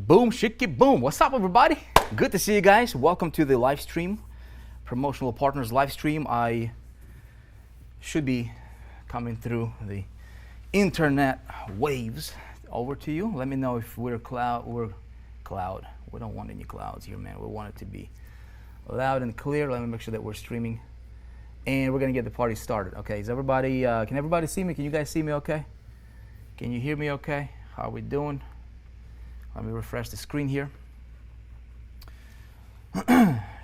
Boom, shiki, boom. What's up, everybody? Good to see you guys. Welcome to the live stream, Promotional Partners live stream. I should be coming through the internet waves over to you. Let me know if we're cloud. We don't want any clouds here, man. We want it to be loud and clear. Let me make sure that we're streaming, and we're gonna get the party started. Okay? Is everybody? Can everybody see me? Can you guys see me? Okay? Can you hear me? Okay? How are we doing? Let me refresh the screen here.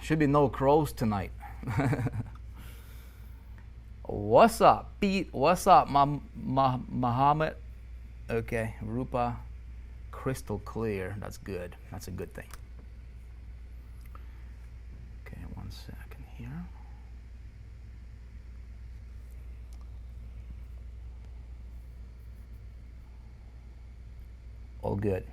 Should be no crows tonight. What's up, Pete? What's up, Muhammad? Okay, Rupa, crystal clear. That's good. That's a good thing. Okay, 1 second here. All good.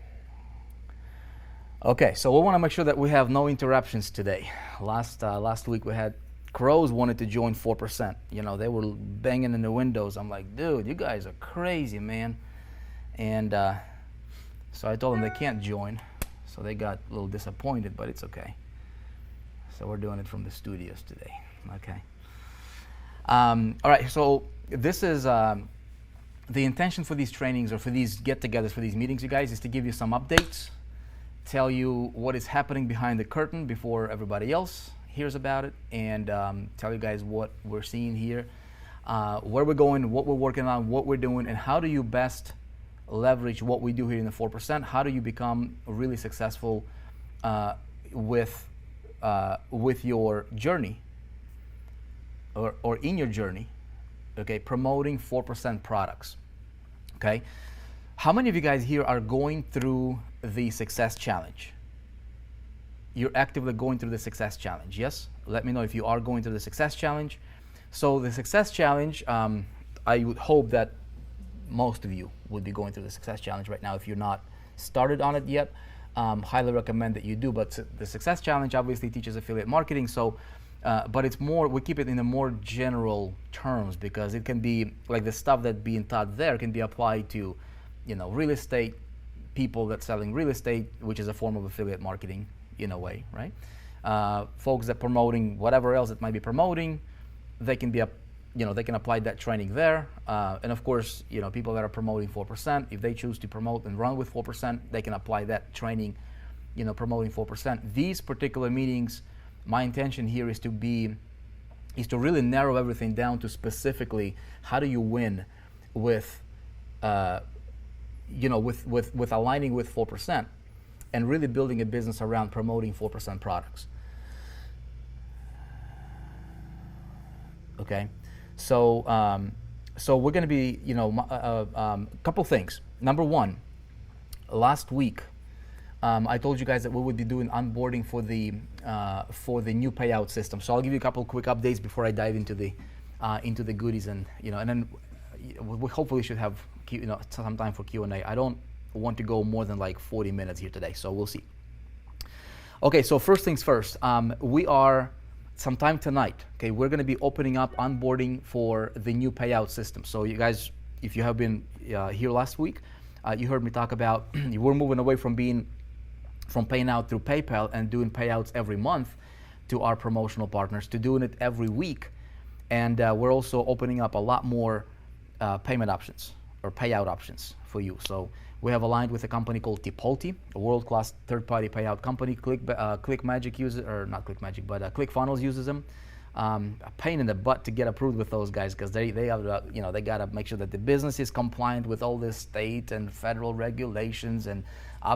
Okay, so we want to make sure that we have no interruptions today. Last week we had crows wanted to join 4%. You know, they were banging in the windows. I'm like, dude, you guys are crazy, man. And so I told them they can't join. So they got a little disappointed, but it's okay. So we're doing it from the studios today. Okay. All right, so this is the intention for these trainings or for these get-togethers, for these meetings, you guys, is to give you some updates, tell you what is happening behind the curtain before everybody else hears about it, and tell you guys what we're seeing here, where we're going, what we're working on, what we're doing, and how do you best leverage what we do here in the 4%. How do you become really successful with your journey or in your journey, okay, promoting 4% products, okay? How many of you guys here are going through the Success Challenge? You're actively going through the Success Challenge, yes? Let me know if you are going through the Success Challenge. So the Success Challenge, I would hope that most of you would be going through the Success Challenge right now. If you're not started on it yet, highly recommend that you do. But the Success Challenge obviously teaches affiliate marketing, so but it's more, we keep it in a more general terms because it can be, like the stuff that's being taught there can be applied to, you know, real estate, people that's selling real estate, which is a form of affiliate marketing in a way, right? Folks that promoting whatever else it might be promoting, they can be, they can apply that training there. And of course, people that are promoting 4%, if they choose to promote and run with 4%, they can apply that training, promoting 4%. These particular meetings, my intention here is to really narrow everything down to specifically how do you win with with aligning with 4% and really building a business around promoting 4% products. Okay, so we're going to be, couple things. Number one, last week I told you guys that we would be doing onboarding for the new payout system. So I'll give you a couple quick updates before I dive into the goodies, and and then we hopefully should have some time for Q&A. I don't want to go more than like 40 minutes here today, so we'll see. Okay, so first things first, we are sometime tonight, okay, we're going to be opening up onboarding for the new payout system. So you guys, if you have been here last week, you heard me talk about we're moving away from paying out through PayPal and doing payouts every month to our promotional partners to doing it every week, and we're also opening up a lot more payment options or payout options for you. So we have aligned with a company called Tipalti, a world-class third-party payout company. ClickMagick uses, or not ClickMagick, but ClickFunnels uses them. A pain in the butt to get approved with those guys because they have they got to make sure that the business is compliant with all this state and federal regulations and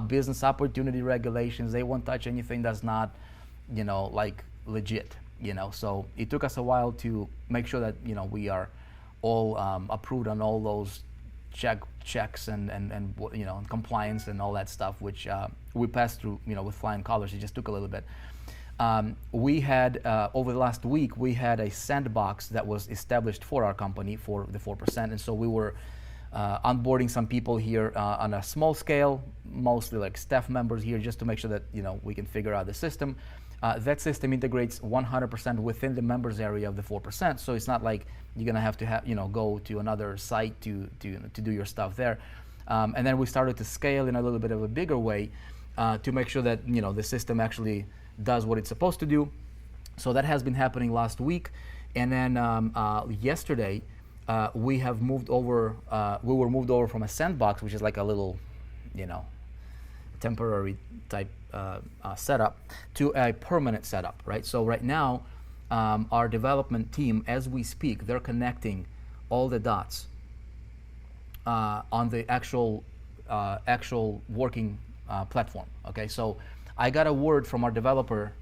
business opportunity regulations. They won't touch anything that's not like legit. So it took us a while to make sure that we are all approved on all those checks and compliance and all that stuff, which we passed through with flying colors. It just took a little bit. We had over the last week we had a sandbox that was established for our company for the 4%, and so we were onboarding some people here on a small scale, mostly like staff members here, just to make sure that we can figure out the system. That system integrates 100% within the members area of the 4%, so it's not like you're gonna have to go to another site to do your stuff there. And then we started to scale in a little bit of a bigger way to make sure that the system actually does what it's supposed to do. So that has been happening last week, and then yesterday we have moved over. We were moved over from a sandbox, which is like a little, temporary type setup, to a permanent setup, right? So right now, our development team, as we speak, they're connecting all the dots on the actual working platform. Okay, so I got a word from our developer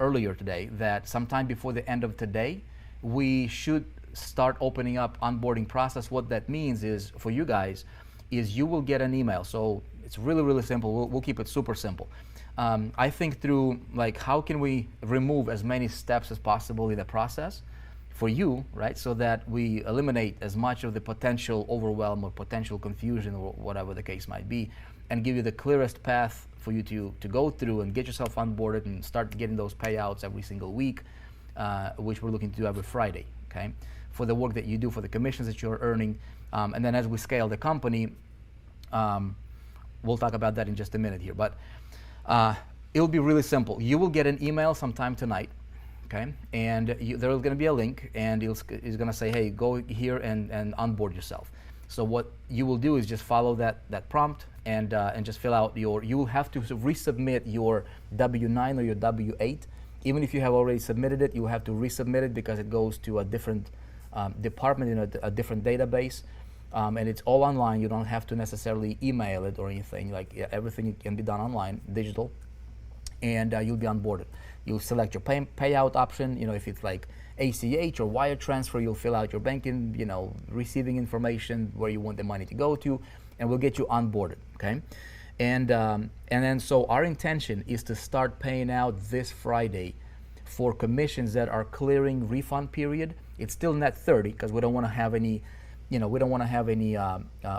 earlier today that sometime before the end of today, we should start opening up onboarding process. What that means is, for you guys, is you will get an email. So it's really, really simple. We'll keep it super simple. I think through, like, how can we remove as many steps as possible in the process for you, right? So that we eliminate as much of the potential overwhelm or potential confusion or whatever the case might be, and give you the clearest path for you to go through and get yourself onboarded and start getting those payouts every single week, which we're looking to do every Friday, okay? For the work that you do, for the commissions that you're earning. And then as we scale the company, we'll talk about that in just a minute here. But it'll be really simple. You will get an email sometime tonight, okay? And there's going to be a link, and it's going to say, hey, go here and onboard yourself. So what you will do is just follow that prompt and just fill out you will have to resubmit your W-9 or your W-8. Even if you have already submitted it, you will have to resubmit it because it goes to a different department in a different database. And it's all online. You don't have to necessarily email it or anything. Everything can be done online, digital, and you'll be onboarded. You'll select your payout option. If it's like ACH or wire transfer, you'll fill out your banking, receiving information, where you want the money to go to, and we'll get you onboarded, okay? And then so our intention is to start paying out this Friday for commissions that are clearing refund period. It's still net 30 because we don't want to have any, we don't want to have any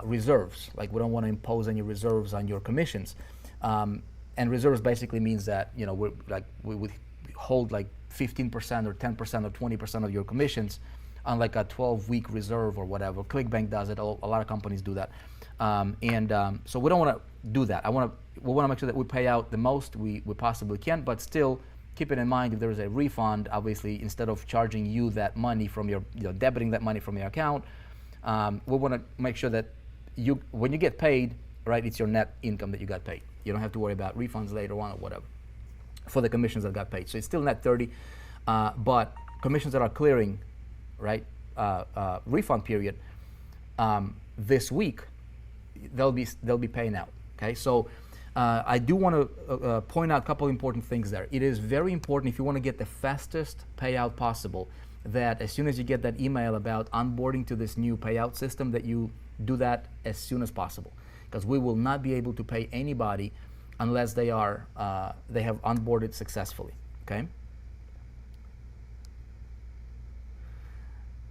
reserves. Like, we don't want to impose any reserves on your commissions. And reserves basically means that we would hold like 15% or 10% or 20% of your commissions on like a 12-week reserve or whatever. ClickBank does it. A lot of companies do that. So we don't want to do that. We want to make sure that we pay out the most we possibly can, but still keeping in mind, if there is a refund, obviously, instead of charging you that money from your, debiting that money from your account, we want to make sure that when you get paid, right, it's your net income that you got paid. You don't have to worry about refunds later on or whatever for the commissions that got paid. So it's still net 30, but commissions that are clearing, right, refund period, this week, they'll be paying out. Okay, so I do want to point out a couple important things there. It is very important, if you want to get the fastest payout possible, that as soon as you get that email about onboarding to this new payout system, that you do that as soon as possible, because we will not be able to pay anybody unless they have onboarded successfully. Okay.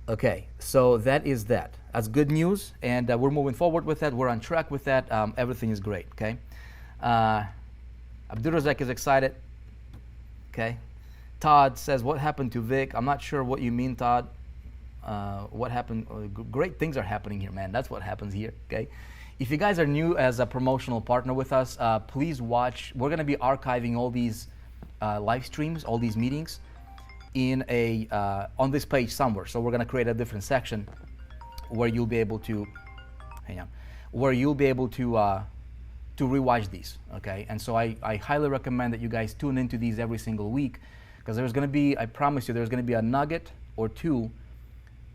Okay, so that is that. That's good news, and we're moving forward with that. We're on track with that. Everything is great. Okay. Abdulrazak is excited. Okay. Todd says, what happened to Vic? I'm not sure what you mean, Todd. What happened? Great things are happening here, man. That's what happens here. Okay. If you guys are new as a promotional partner with us, please watch. We're going to be archiving all these live streams, all these meetings, in on this page somewhere. So we're going to create a different section where you'll be able to, to rewatch these, okay? And so I highly recommend that you guys tune into these every single week, because there's going to be, I promise you, there's going to be a nugget or two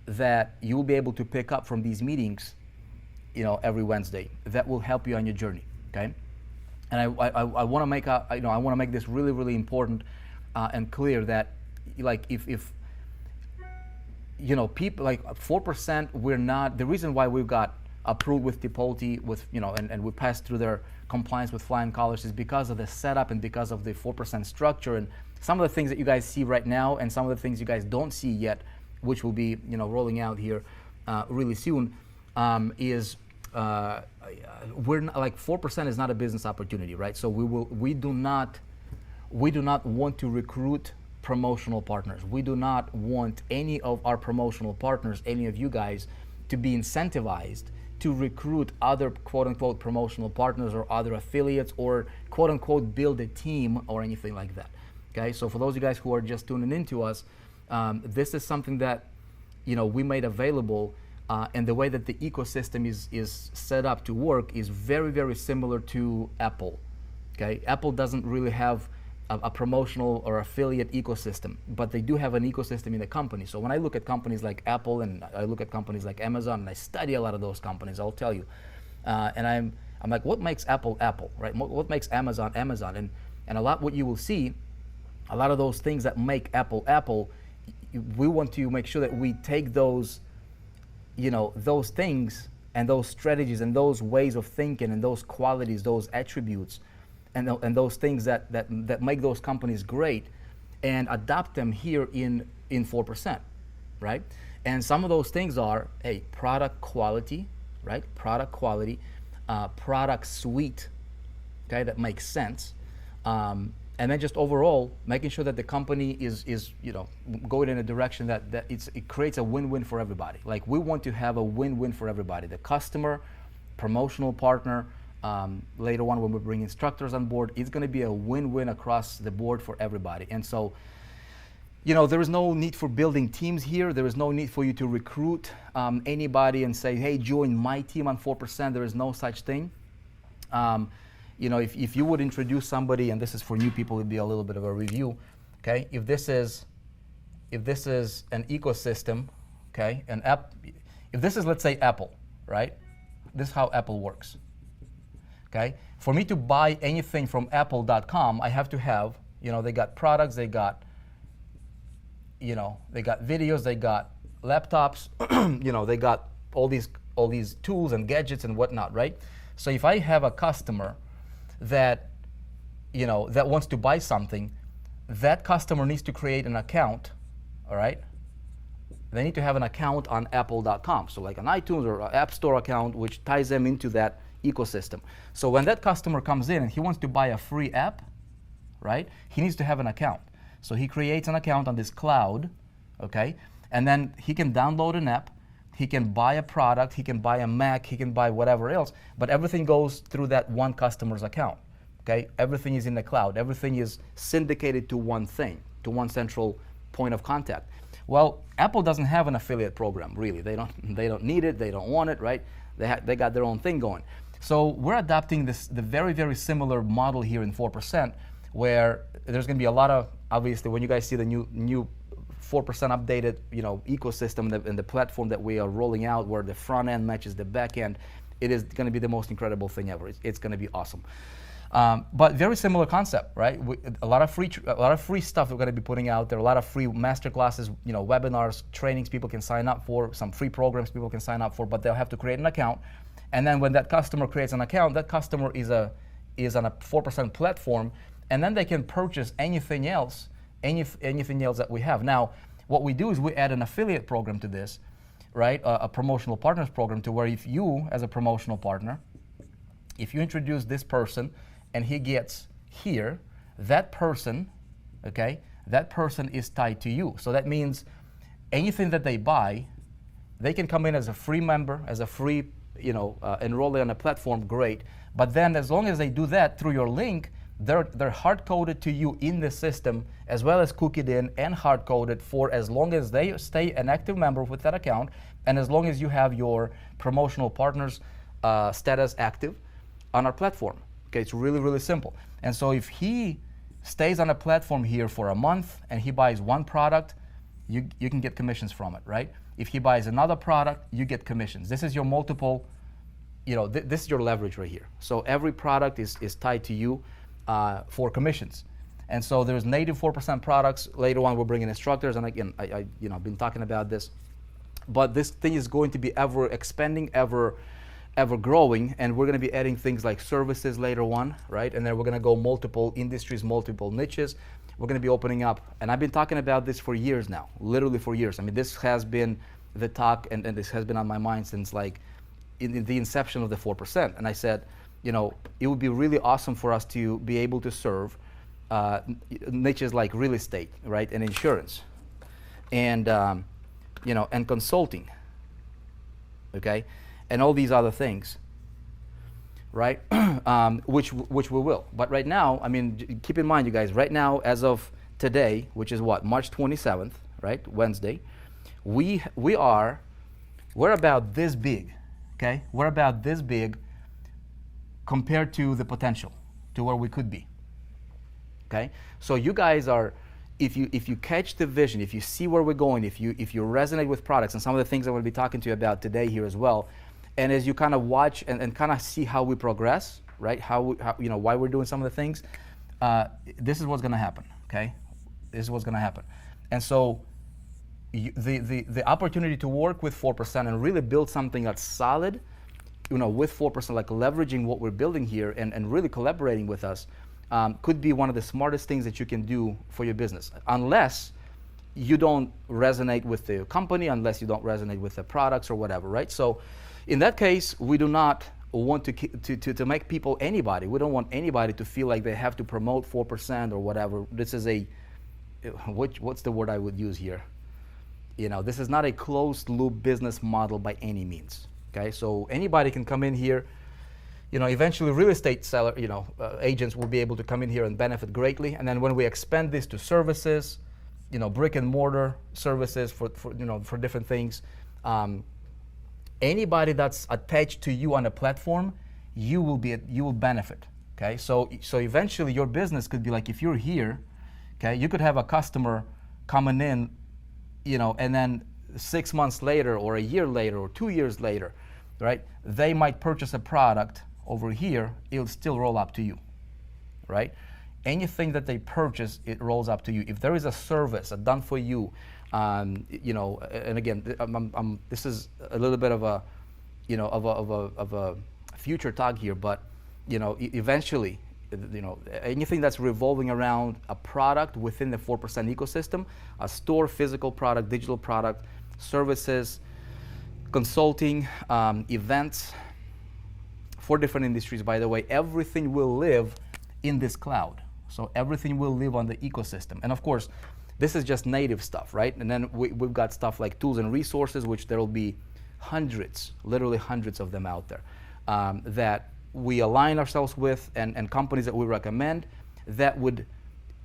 that you'll be able to pick up from these meetings, every Wednesday, that will help you on your journey, okay? And I want to make I want to make this really, really important and clear that, like, if people, like 4%, we're not, the reason why we've got approved with Tipalti, with, and we passed through their compliance with flying colors, is because of the setup and because of the 4% structure, and some of the things that you guys see right now and some of the things you guys don't see yet, which will be, rolling out here really soon, is we're not, like, 4% is not a business opportunity, right? So we do not want to recruit promotional partners. We do not want any of our promotional partners, any of you guys, to be incentivized to recruit other quote-unquote promotional partners or other affiliates or quote-unquote build a team or anything like that. Okay, so for those of you guys who are just tuning into us, this is something that we made available, and the way that the ecosystem is set up to work is very, very similar to Apple. Okay, Apple doesn't really have a promotional or affiliate ecosystem, but they do have an ecosystem in the company. So when I look at companies like Apple and I look at companies like Amazon, and I study a lot of those companies, I'll tell you, and I'm like, what makes Apple Apple, right? What makes Amazon Amazon? And a lot what you will see, a lot of those things that make Apple Apple, we want to make sure that we take those, those things and those strategies and those ways of thinking and those qualities, those attributes, and those things that make those companies great, and adopt them here in 4%, right? And some of those things are, product quality, right? Product quality, product suite, okay, that makes sense, and then just overall making sure that the company is going in a direction that it creates a win-win for everybody. Like, we want to have a win-win for everybody: the customer, promotional partner. Later on, when we bring instructors on board, it's going to be a win-win across the board for everybody. And so, there is no need for building teams here. There is no need for you to recruit anybody and say, hey, join my team on 4%. There is no such thing. If you would introduce somebody, and this is for new people, it'd be a little bit of a review. Okay, if this is an ecosystem, okay, an app. If this is, let's say, Apple, right? This is how Apple works. Okay, for me to buy anything from Apple.com, I have to have, they got products, they got videos, they got laptops, they got all these tools and gadgets and whatnot, right? So if I have a customer that wants to buy something, that customer needs to create an account, all right? They need to have an account on Apple.com, so like an iTunes or an App Store account, which ties them into that ecosystem. So when that customer comes in and he wants to buy a free app, right, he needs to have an account. So he creates an account on this cloud, okay, and then he can download an app, he can buy a product, he can buy a Mac, he can buy whatever else, but everything goes through that one customer's account, okay? Everything is in the cloud. Everything is syndicated to one thing, to one central point of contact. Well, Apple doesn't have an affiliate program, really. They don't need it, they don't want it, right? They got their own thing going. So we're adopting the very, very similar model here in 4%, where there's going to be a lot of, obviously, when you guys see the new 4% updated, ecosystem and the platform that we are rolling out, where the front end matches the back end, it is going to be the most incredible thing ever. It's going to be awesome. But very similar concept, right? A lot of free stuff we're going to be putting out there. A lot of free masterclasses, webinars, trainings people can sign up for. Some free programs people can sign up for, but they'll have to create an account. And then when that customer creates an account, that customer is on a 4% platform, and then they can purchase anything else that we have. Now, what we do is we add an affiliate program to this, right? A promotional partners program, to where if you, as a promotional partner, if you introduce this person and he gets here, that person, okay, that person is tied to you. So that means anything that they buy, they can come in as a free member, as a free, enroll on a platform, great. But then as long as they do that through your link, they're hard-coded to you in the system, as well as cookied in and hard-coded for as long as they stay an active member with that account, and as long as you have your promotional partners status active on our platform. Okay, it's really, really simple. And so if he stays on a platform here for a month and he buys one product, you can get commissions from it, right? If he buys another product, you get commissions. This is your multiple, this is your leverage right here. So every product is tied to you for commissions. And so there's native 4% products. Later on, we're bringing instructors. And again, I've been talking about this. But this thing is going to be ever expanding, ever growing, and we're going to be adding things like services later on, right? And then we're going to go multiple industries, multiple niches. We're going to be opening up, and I've been talking about this for years now, literally for years. I mean, this has been the talk, and this has been on my mind since like in the inception of the 4%. And I said, it would be really awesome for us to be able to serve niches like real estate, right, and insurance, and and consulting, okay. and all these other things, right? Which we will. But right now, I mean, keep in mind, you guys, right now, as of today, which is what, March 27th, right, Wednesday, we're about this big, okay? We're about this big compared to the potential, to where we could be, okay? So you guys are, if you catch the vision, if you see where we're going, if you resonate with products and some of the things I'm going to be talking to you about today here as well, and as you kind of watch and kind of see how we progress, right? How why we're doing some of the things, this is what's going to happen, okay? This is what's going to happen, and so the opportunity to work with 4% and really build something that's solid, with 4%, like leveraging what we're building here and really collaborating with us, could be one of the smartest things that you can do for your business, unless you don't resonate with the company, unless you don't resonate with the products or whatever, right? So in that case, we do not want to make people anybody. We don't want anybody to feel like they have to promote 4% or whatever. This is what's the word I would use here? This is not a closed loop business model by any means, okay? So anybody can come in here. Eventually real estate seller, agents will be able to come in here and benefit greatly. And then when we expand this to services, brick and mortar services for different things, anybody that's attached to you on a platform, you will benefit, okay? So eventually your business could be like, if you're here, okay, you could have a customer coming in, and then 6 months later or a year later or 2 years later, right, they might purchase a product over here, it'll still roll up to you, right? Anything that they purchase, it rolls up to you. If there is a service done for you, and again, this is a little bit of a, of a future talk here, but eventually, anything that's revolving around a product within the 4% ecosystem, a store, physical product, digital product, services, consulting, events, 4 different industries, by the way, everything will live in this cloud. So everything will live on the ecosystem. And of course, this is just native stuff, right? And then we've got stuff like tools and resources, which there will be hundreds, literally hundreds of them out there, that we align ourselves with, and companies that we recommend that would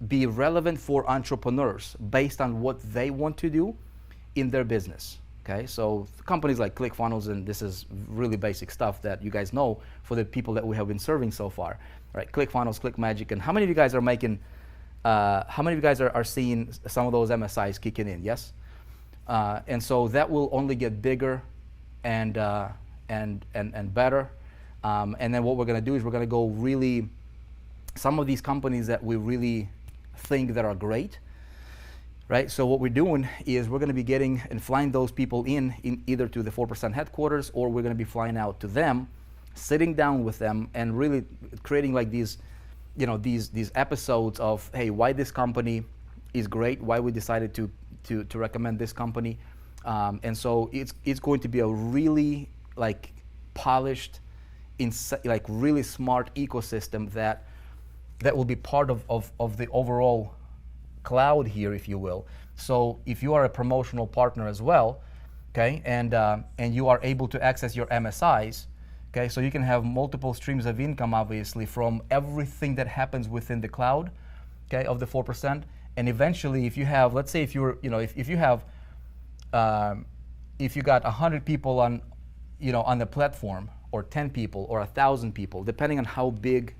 be relevant for entrepreneurs based on what they want to do in their business. Okay, so companies like ClickFunnels, and this is really basic stuff that you guys know for the people that we have been serving so far, right? ClickFunnels, ClickMagick, and how many of you guys are making? How many of you guys are seeing some of those MSIs kicking in? Yes, and so that will only get bigger and better. And then what we're going to do is we're going to go really, some of these companies that we really think that are great, right? So what we're doing is we're going to be getting and flying those people in either to the 4% headquarters, or we're going to be flying out to them, sitting down with them and really creating like these, these episodes of, hey, why this company is great, why we decided to recommend this company. And so it's going to be a really like polished, like really smart ecosystem that will be part of the overall cloud here, if you will. So if you are a promotional partner as well, okay, and you are able to access your MSIs, okay, so you can have multiple streams of income, obviously, from everything that happens within the cloud, okay, of the 4%. And eventually, if you have, let's say, if you're, if you have, if you got 100 people on, on the platform, or 10 people, or 1,000 people, depending on how big,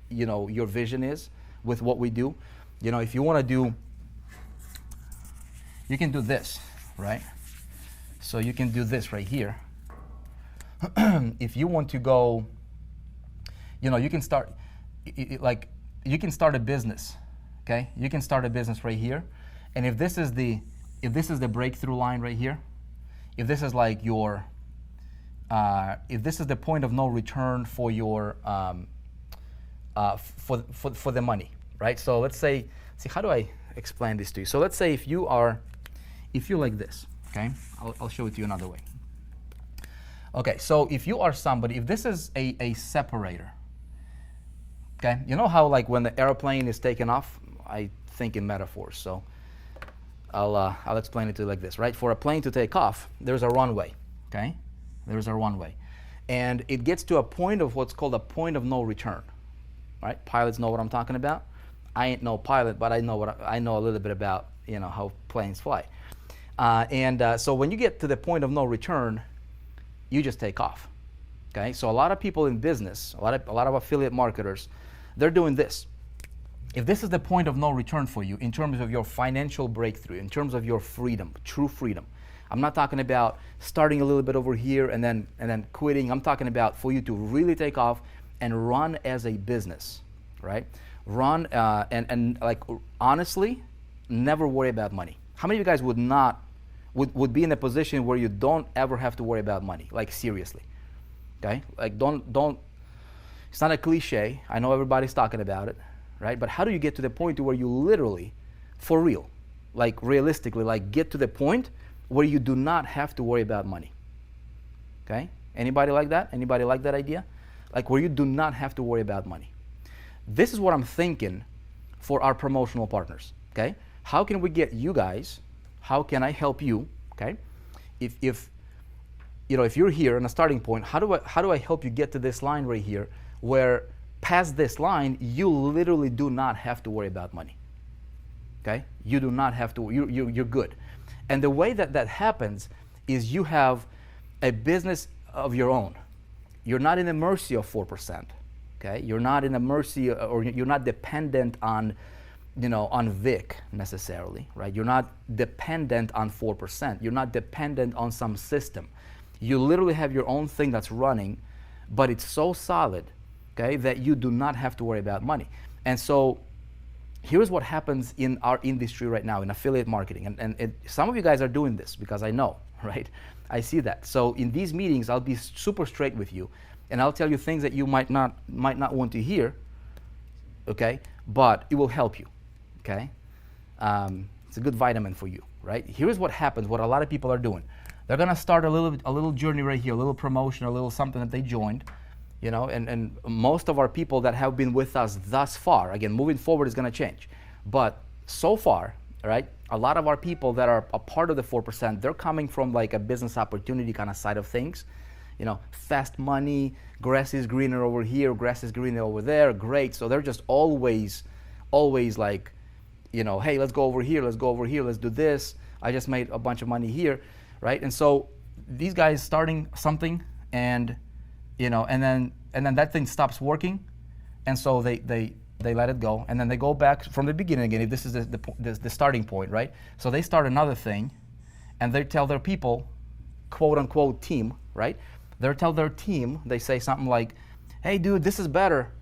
your vision is with what we do. If you want to do, you can do this, right? So you can do this right here. If you want to go, you can start, you can start a business, okay? You can start a business right here. And if this is the breakthrough line right here, if this is like your, if this is the point of no return for your, for the money, right? So let's say, how do I explain this to you? So let's say if you're like this, okay? I'll show it to you another way. Okay, so if you are somebody, if this is a separator, okay? You know how like when the airplane is taken off, I think in metaphors, so I'll explain it to you like this, right? For a plane to take off, there's a runway, okay? There's a runway. And it gets to a point of what's called a point of no return, right? Pilots know what I'm talking about. I ain't no pilot, but I know a little bit about, how planes fly. So when you get to the point of no return, you just take off. Okay, so a lot of people in business, a lot of affiliate marketers, they're doing this. If this is the point of no return for you in terms of your financial breakthrough, in terms of your freedom, true freedom, I'm not talking about starting a little bit over here and then quitting. I'm talking about for you to really take off and run as a business, right? Run and like honestly, never worry about money. How many of you guys would be in a position where you don't ever have to worry about money? Like seriously, okay? Like don't. It's not a cliche. I know everybody's talking about it, right? But how do you get to the point where you literally, for real, like realistically, like get to the point where you do not have to worry about money? Okay? Anybody like that? Anybody like that idea? Like where you do not have to worry about money. This is what I'm thinking for our promotional partners. Okay? How can we get you guys? How can I help you? Okay? If you're here on a starting point, how do I help you get to this line right here, where past this line you literally do not have to worry about money? Okay? You do not have to. You're good. And the way that happens is you have a business of your own. You're not in the mercy of 4%. Okay? You're not in the mercy, or you're not dependent on, on Vic necessarily, right? You're not dependent on 4%. You're not dependent on some system. You literally have your own thing that's running, but it's so solid, okay, that you do not have to worry about money. And so here's what happens in our industry right now in affiliate marketing. And some of you guys are doing this because I know, right? I see that. So in these meetings, I'll be super straight with you, and I'll tell you things that you might not want to hear, okay? But it will help you, okay? It's a good vitamin for you, right? Here's what happens, what a lot of people are doing. They're gonna start a little journey right here, a little promotion, a little something that they joined, and most of our people that have been with us thus far, again, moving forward is gonna change. But so far, right, a lot of our people that are a part of the 4%, they're coming from like a business opportunity kind of side of things. Fast money, grass is greener over here, grass is greener over there, great. So they're just always like, hey, let's go over here, let's do this. I just made a bunch of money here, right? And so these guys starting something and, and then that thing stops working. And so they let it go, and then they go back from the beginning again, if this is the starting point, right? So they start another thing, and they tell their people, quote unquote team, right? They tell their team, they say something like, hey dude, this is better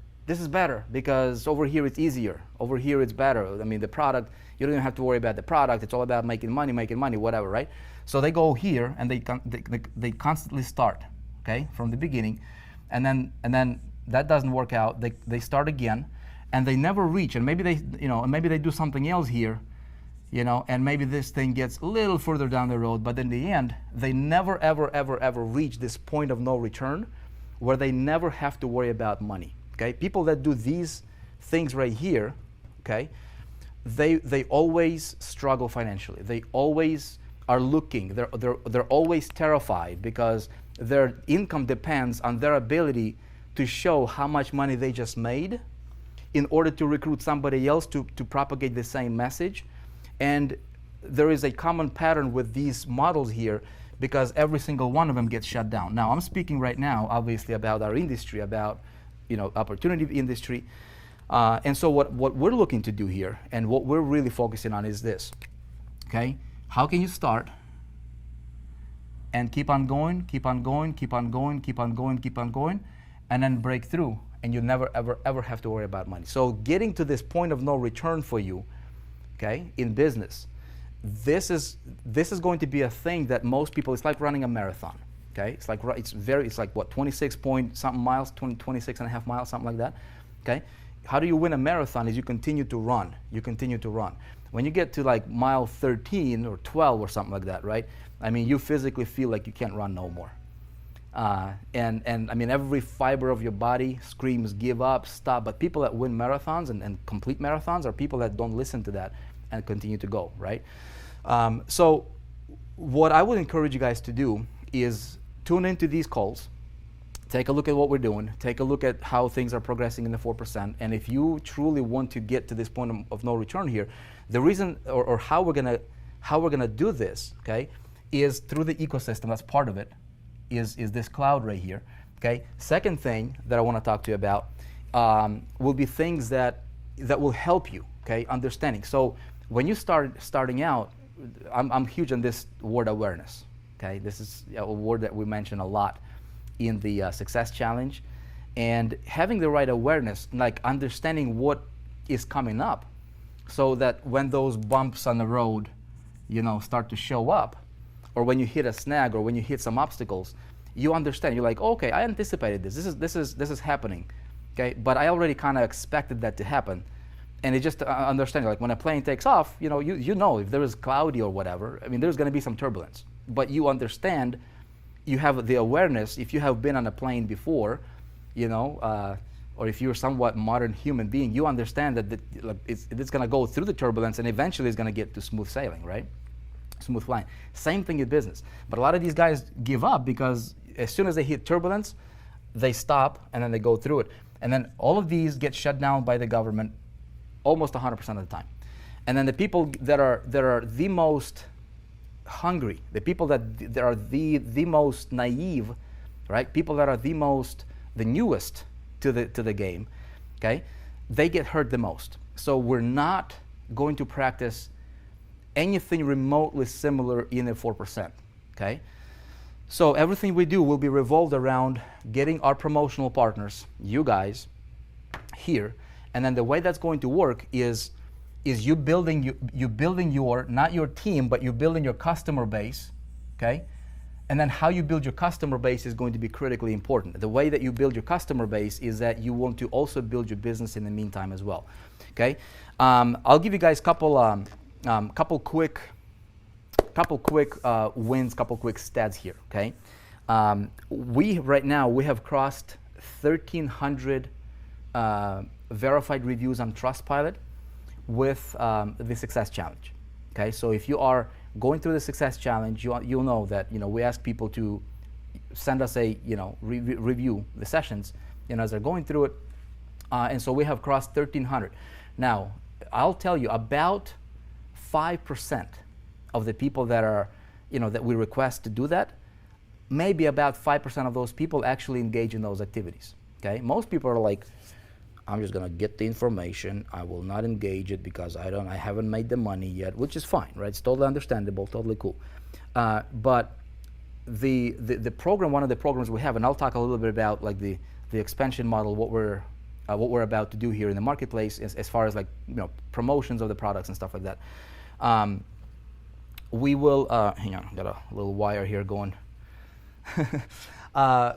because over here it's easier, over here it's better. I mean, the product, you don't even have to worry about the product, it's all about making money, whatever, right? So they go here and they constantly start, okay, from the beginning, and then that doesn't work out, they start again, and they never reach, and maybe they do something else here, and maybe this thing gets a little further down the road, but in the end, they never, ever reach this point of no return where they never have to worry about money, okay? People that do these things right here, okay, they always struggle financially. They always are looking, they're always terrified because their income depends on their ability to show how much money they just made in order to recruit somebody else to propagate the same message. And there is a common pattern with these models here because every single one of them gets shut down. Now, I'm speaking right now, obviously, about our industry, about opportunity industry. And so what we're looking to do here and what we're really focusing on is this, okay? How can you start and keep on going, and then break through, and you never, ever have to worry about money. So getting to this point of no return for you, okay, in business, this is going to be a thing that most people, it's like running a marathon, okay? It's like what, 26 point something miles, 26 and a half miles, something like that, okay? How do you win a marathon is you continue to run. When you get to like mile 13 or 12 or something like that, right? I mean, you physically feel like you can't run no more. And I mean, every fiber of your body screams, give up, stop. But people that win marathons and complete marathons are people that don't listen to that and continue to go, right? So what I would encourage you guys to do is tune into these calls, take a look at what we're doing, take a look at how things are progressing in the 4%, and if you truly want to get to this point of no return here, the reason or how we're gonna do this, okay, is through the ecosystem. That's part of it, is this cloud right here, okay. Second thing that I want to talk to you about will be things that will help you, okay, understanding. So when you starting out, I'm huge on this word awareness, okay. This is a word that we mention a lot in the Success Challenge, and having the right awareness, like understanding what is coming up, so that when those bumps on the road, start to show up, or when you hit a snag, or when you hit some obstacles, you understand. You're like, okay, I anticipated this. This is happening, okay. But I already kind of expected that to happen, and it just understanding. Like when a plane takes off, you know if there is cloudy or whatever. I mean, there's going to be some turbulence, but you understand. You have the awareness. If you have been on a plane before, or if you're a somewhat modern human being, you understand that it's going to go through the turbulence, and eventually it's going to get to smooth sailing, right? Smooth flying. Same thing in business. But a lot of these guys give up because as soon as they hit turbulence, they stop and then they go through it. And then all of these get shut down by the government almost 100% of the time. And then the people that are the most hungry, the people that are the most naive, right? People that are the newest to the game, okay? They get hurt the most. So we're not going to practice anything remotely similar in the 4%, okay? So everything we do will be revolved around getting our promotional partners, you guys, here, and then the way that's going to work is you building your, not your team, but you're building your customer base, okay? And then how you build your customer base is going to be critically important. The way that you build your customer base is that you want to also build your business in the meantime as well, okay? I'll give you guys couple quick wins, couple quick stats here, okay? Right now we have crossed 1,300 verified reviews on Trustpilot with the Success Challenge, okay? So if you are going through the Success Challenge, you'll know that we ask people to send us a review the sessions as they're going through it, and so we have crossed 1,300. Now I'll tell you, about 5% of the people that are that we request to do that, maybe about 5% of those people actually engage in those activities, okay? Most people are like, I'm just gonna get the information. I will not engage it because I haven't made the money yet, which is fine, right? It's totally understandable, totally cool. But the program, one of the programs we have, and I'll talk a little bit about like the expansion model, what we're about to do here in the marketplace, as far as like promotions of the products and stuff like that. We will hang on, got a little wire here going. I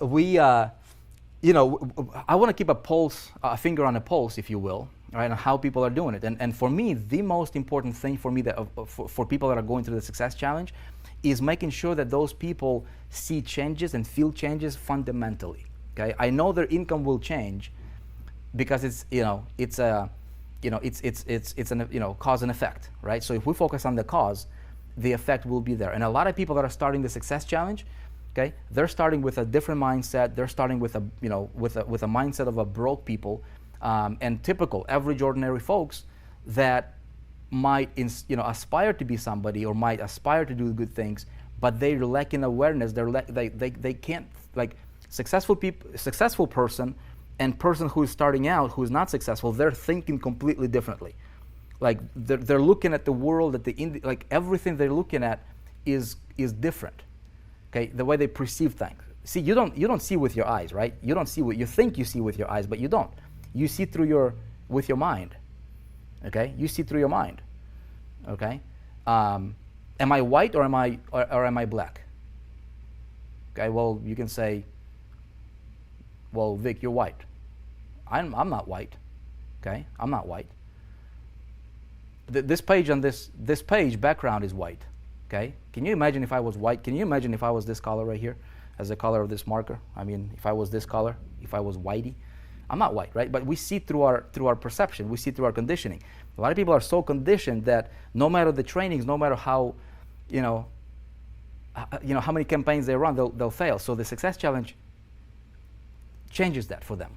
want to keep a finger on a pulse, if you will, right, on how people are doing it. And for me, the most important thing for me for people that are going through the Success Challenge is making sure that those people see changes and feel changes fundamentally. Okay, I know their income will change because it's cause and effect, right? So if we focus on the cause, the effect will be there. And a lot of people that are starting the Success Challenge, okay, they're starting with a different mindset. They're starting with a mindset of a broke people, and typical average ordinary folks that might aspire to be somebody or might aspire to do good things, but they lack in awareness. They can't, like, successful person and person who is starting out who is not successful. They're thinking completely differently. Like they're looking at the world like everything they're looking at is different. Okay, the way they perceive things. See, you don't see with your eyes, right? You don't see what you think you see with your eyes, but you don't. You see with your mind. Okay, you see through your mind. Okay, am I white or am I black? Okay, well you can say, well, Vic, you're white. I'm not white. Okay, I'm not white. This page on this page background is white. Okay, can you imagine if I was white? Can you imagine if I was this color right here as the color of this marker? I mean, if I was this color, if I was whitey, I'm not white, right? But we see through our perception, we see through our conditioning. A lot of people are so conditioned that no matter the trainings, no matter how, how many campaigns they run, they'll fail. So the Success Challenge changes that for them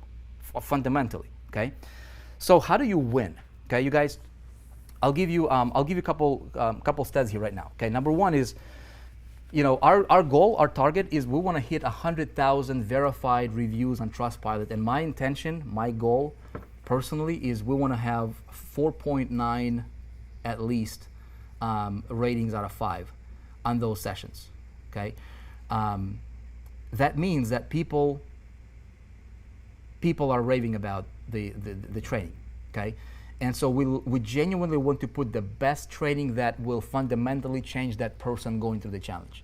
fundamentally. Okay, so how do you win? Okay, you guys, I'll give you a couple stats here right now. Okay, number one is, our goal, our target is we want to hit 100,000 verified reviews on Trustpilot, and my intention, my goal, personally, is we want to have 4.9 at least ratings out of 5 on those sessions. Okay, that means that people are raving about the training. Okay, and so we genuinely want to put the best training that will fundamentally change that person going through the challenge.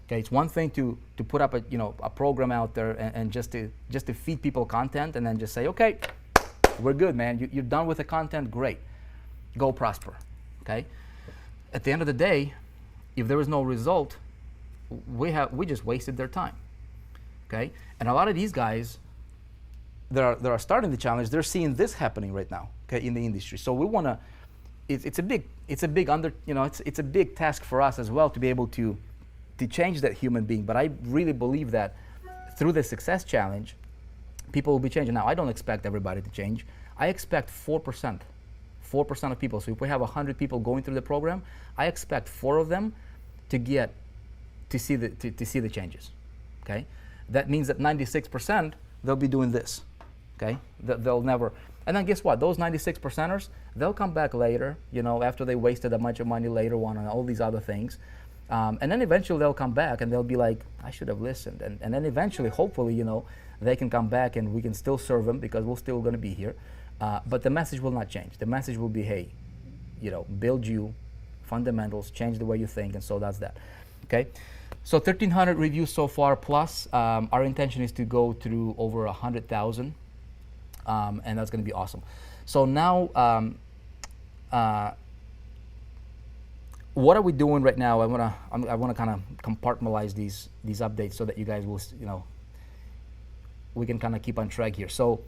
Okay, it's one thing to put up a program out there and just to feed people content and then just say, okay, we're good, man. You're done with the content, great. Go prosper. Okay. At the end of the day, if there is no result, we just wasted their time. Okay, and a lot of these guys that are starting the challenge, they're seeing this happening right now, okay, in the industry. So we want to. It's a big task for us as well to be able to change that human being. But I really believe that through the Success Challenge, people will be changing. Now, I don't expect everybody to change. I expect 4% of people. So if we have 100 people going through the program, I expect 4 of them to see the changes. Okay, that means that 96% they'll be doing this. Okay, they'll never. And then guess what? Those 96%ers, they'll come back later. After they wasted a bunch of money later on all these other things. And then eventually they'll come back and they'll be like, I should have listened. And then eventually, hopefully, they can come back and we can still serve them because we're still going to be here. But the message will not change. The message will be, hey, build you, fundamentals, change the way you think. And so that's that. Okay. So 1,300 reviews so far plus. Our intention is to go through over 100,000. And that's going to be awesome. So now, what are we doing right now? I want to kind of compartmentalize these updates so that you guys will, we can kind of keep on track here. So,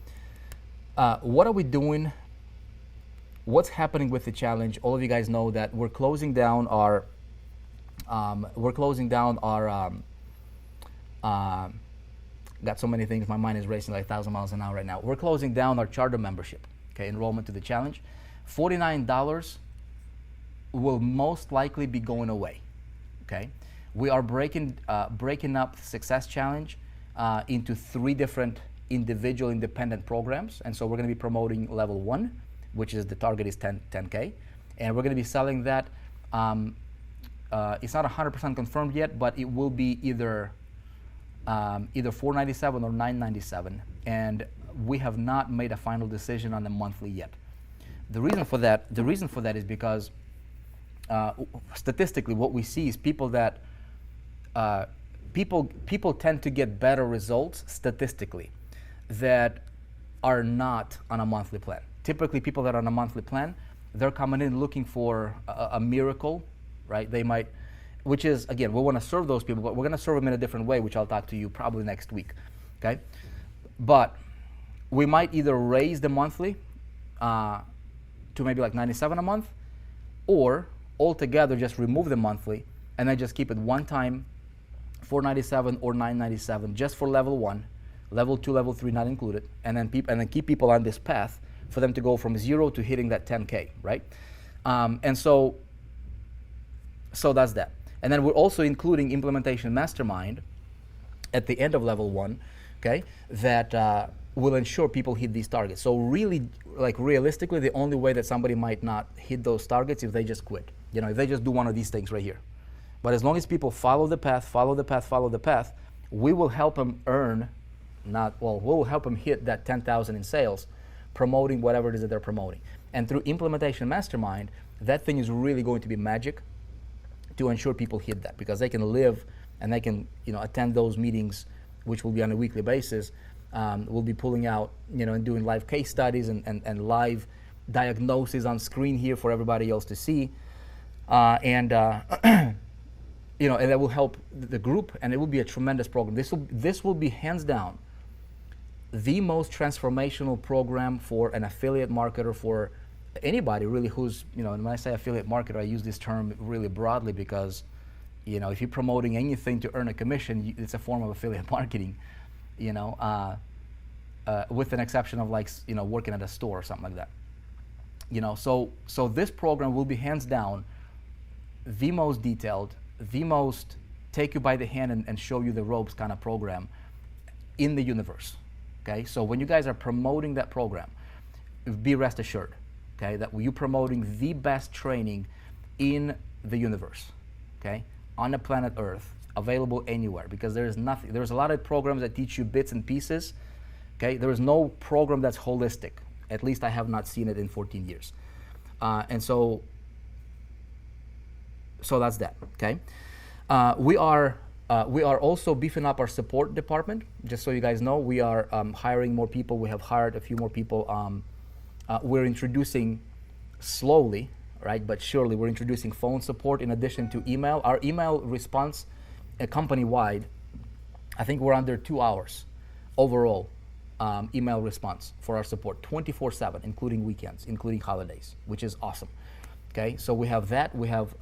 what are we doing? What's happening with the challenge? All of you guys know that we're closing down our. Got so many things. My mind is racing like 1,000 miles an hour right now. We're closing down our charter membership. Okay, enrollment to the challenge. $49 will most likely be going away. Okay, we are breaking up the Success Challenge into 3 different individual independent programs, and so we're going to be promoting level 1, which is the target is 10K, and we're going to be selling that. It's not 100% confirmed yet, but it will be either $497 or $997, and we have not made a final decision on the monthly yet. The reason for that is because statistically, what we see is people tend to get better results statistically that are not on a monthly plan. Typically, people that are on a monthly plan, they're coming in looking for a miracle, right? They might, which is, again, we want to serve those people, but we're going to serve them in a different way, which I'll talk to you probably next week, okay? But we might either raise the monthly to maybe like $97 a month, or altogether just remove the monthly and then just keep it one time, $497 or $997 just for level 1, level 2, level 3 not included, and then keep people on this path for them to go from 0 to hitting that 10K, right? And so that's that. And then we're also including Implementation Mastermind at the end of level 1, okay, that will ensure people hit these targets. So really, like realistically, the only way that somebody might not hit those targets if they just quit, if they just do one of these things right here. But as long as people follow the path, we will help them we'll help them hit that 10,000 in sales, promoting whatever it is that they're promoting. And through Implementation Mastermind, that thing is really going to be magic to ensure people hit that, because they can live and they can, attend those meetings, which will be on a weekly basis. We'll be pulling out, and doing live case studies and live diagnosis on screen here for everybody else to see. And that will help the group, and it will be a tremendous program. This will be hands down the most transformational program for an affiliate marketer, for anybody really who's, and when I say affiliate marketer, I use this term really broadly because, if you're promoting anything to earn a commission, it's a form of affiliate marketing, with an exception of like working at a store or something like that. So this program will be hands down the most detailed, the most take you by the hand and show you the ropes kind of program in the universe. Okay, so when you guys are promoting that program, be rest assured, okay, that you're promoting the best training in the universe, okay, on the planet Earth, available anywhere, because there is nothing. There's a lot of programs that teach you bits and pieces. Okay, there is no program that's holistic. At least I have not seen it in 14 years, and so that's that. Okay, we are also beefing up our support department. Just so you guys know, we are hiring more people. We have hired a few more people. We're introducing slowly, right, but surely, we're introducing phone support in addition to email. Our email response, company-wide, I think we're under 2 hours overall. Email response for our support 24/7, including weekends, including holidays, which is awesome. Okay, so we have that. We have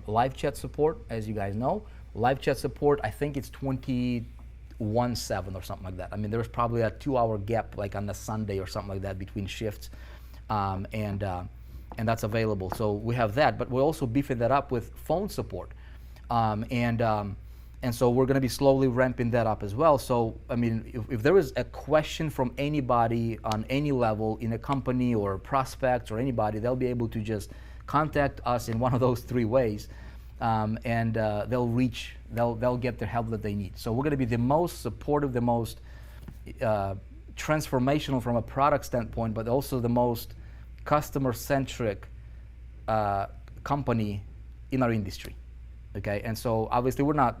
live chat support, as you guys know. Live chat support, I think it's 21/7 or something like that. I mean, there's probably a 2-hour gap, like on a Sunday or something like that, between shifts, and that's available. So we have that, but we're also beefing that up with phone support, and so we're going to be slowly ramping that up as well. So, I mean, if there is a question from anybody on any level in a company or prospects or anybody, they'll be able to just contact us in one of those 3 ways, and they'll get the help that they need. So we're going to be the most supportive, the most transformational from a product standpoint, but also the most customer-centric company in our industry. Okay, and so obviously we're not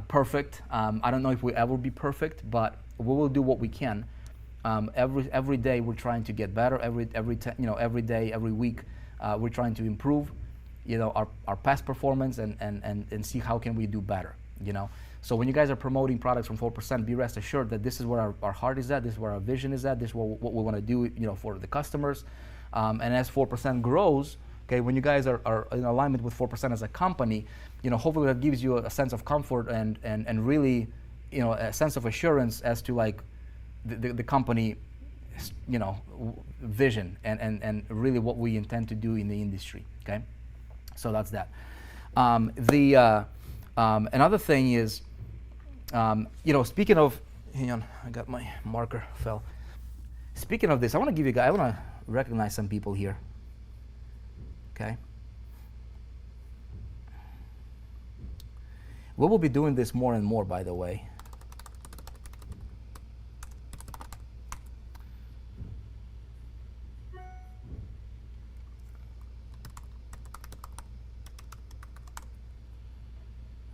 perfect. I don't know if we'll ever be perfect, but we will do what we can. Every day we're trying to get better. Every day, every week, we're trying to improve, our past performance and see how can we do better. So when you guys are promoting products from 4%, be rest assured that this is where our heart is at. This is where our vision is at. This is what we want to do, for the customers. And as 4% grows. Okay, when you guys are in alignment with 4% as a company, hopefully that gives you a sense of comfort and really, a sense of assurance as to like the company, vision and really what we intend to do in the industry. Okay, so that's that. Another thing is, speaking of, hang on, I got my marker fell. Speaking of this, I want to recognize some people here. Okay. We will be doing this more and more, by the way.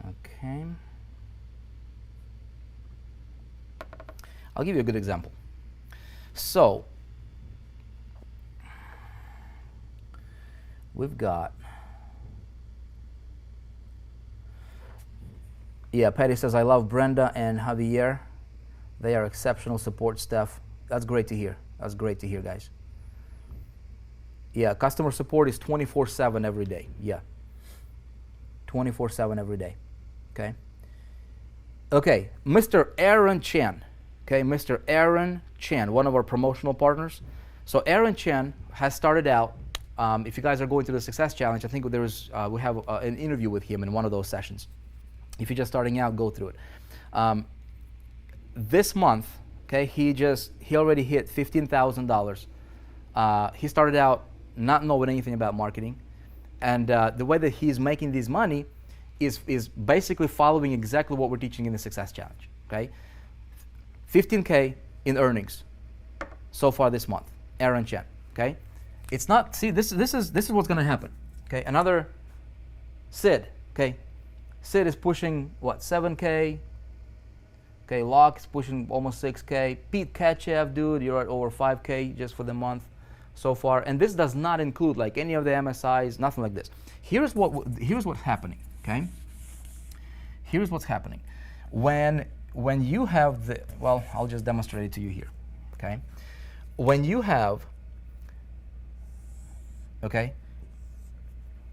Okay. I'll give you a good example. So, we've got, Patty says, I love Brenda and Javier. They are exceptional support staff. That's great to hear. That's great to hear, guys. Yeah, customer support is 24/7 every day. Yeah, 24/7 every day. Okay. Okay, Mr. Aaron Chan. Okay, Mr. Aaron Chan, one of our promotional partners. So Aaron Chan has started out. If you guys are going through the Success Challenge, I think we have an interview with him in one of those sessions. If you're just starting out, go through it. This month, okay, he already hit $15,000. He started out not knowing anything about marketing, and the way that he's making this money is basically following exactly what we're teaching in the Success Challenge. Okay, 15K in earnings so far this month. Aaron Chan. Okay. It's not, see, this is what's going to happen. Okay, another Sid. Okay, Sid is pushing what, 7K. Okay, Locke is pushing almost 6K. Pete Kachev, dude, you're at over 5K just for the month so far. And this does not include like any of the MSIs, nothing like this. Here's what's happening. Okay, here's what's happening. When you have the, well, I'll just demonstrate it to you here. Okay, when you have, okay,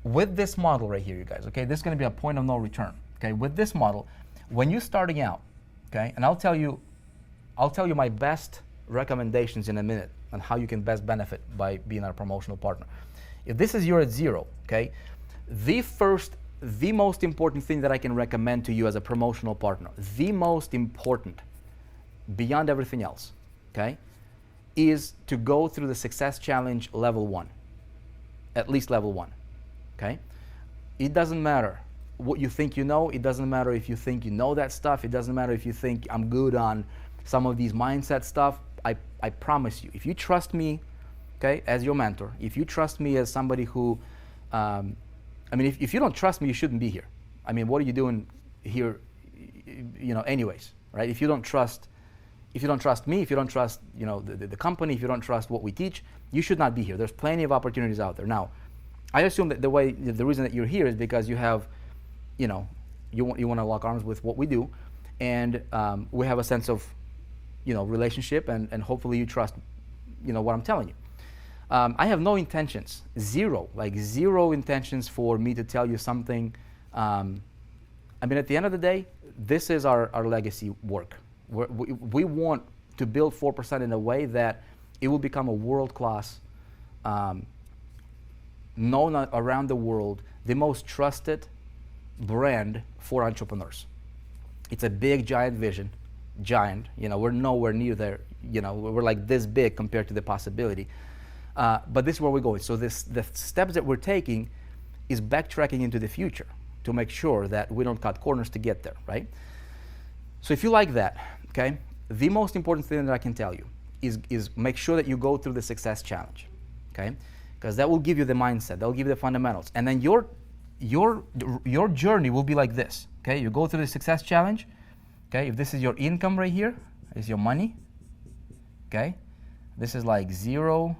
with this model right here, you guys, okay, this is going to be a point of no return. Okay, with this model, when you're starting out, okay, and I'll tell you I'll tell you my best recommendations in a minute on how you can best benefit by being our promotional partner. If this is you're at zero, okay, the most important thing that I can recommend to you as a promotional partner, the most important, beyond everything else, okay, is to go through the Success Challenge level 1, at least level 1, okay? It doesn't matter what you think you know. It doesn't matter if you think you know that stuff. It doesn't matter if you think I'm good on some of these mindset stuff. I promise you, if you trust me, okay, as your mentor, if you trust me as somebody who, if you don't trust me, you shouldn't be here. I mean, what are you doing here, anyways, right? If you don't trust me, if you don't trust, the company, if you don't trust what we teach, you should not be here. There's plenty of opportunities out there. Now, I assume that the reason that you're here is because you have, you want to lock arms with what we do, and we have a sense of, relationship, and hopefully you trust, what I'm telling you. I have no intentions, zero intentions for me to tell you something. At the end of the day, this is our legacy work. We want to build 4% in a way that it will become a world-class, known around the world, the most trusted brand for entrepreneurs. It's a big, giant vision. We're nowhere near there. We're like this big compared to the possibility. But this is where we're going. So the steps that we're taking is backtracking into the future to make sure that we don't cut corners to get there, right? So if you like that, okay, the most important thing that I can tell you is make sure that you go through the Success Challenge, okay? Because that will give you the mindset, that will give you the fundamentals. And then your journey will be like this, okay? You go through the Success Challenge, okay? If this is your income right here, is your money, okay? This is like 0,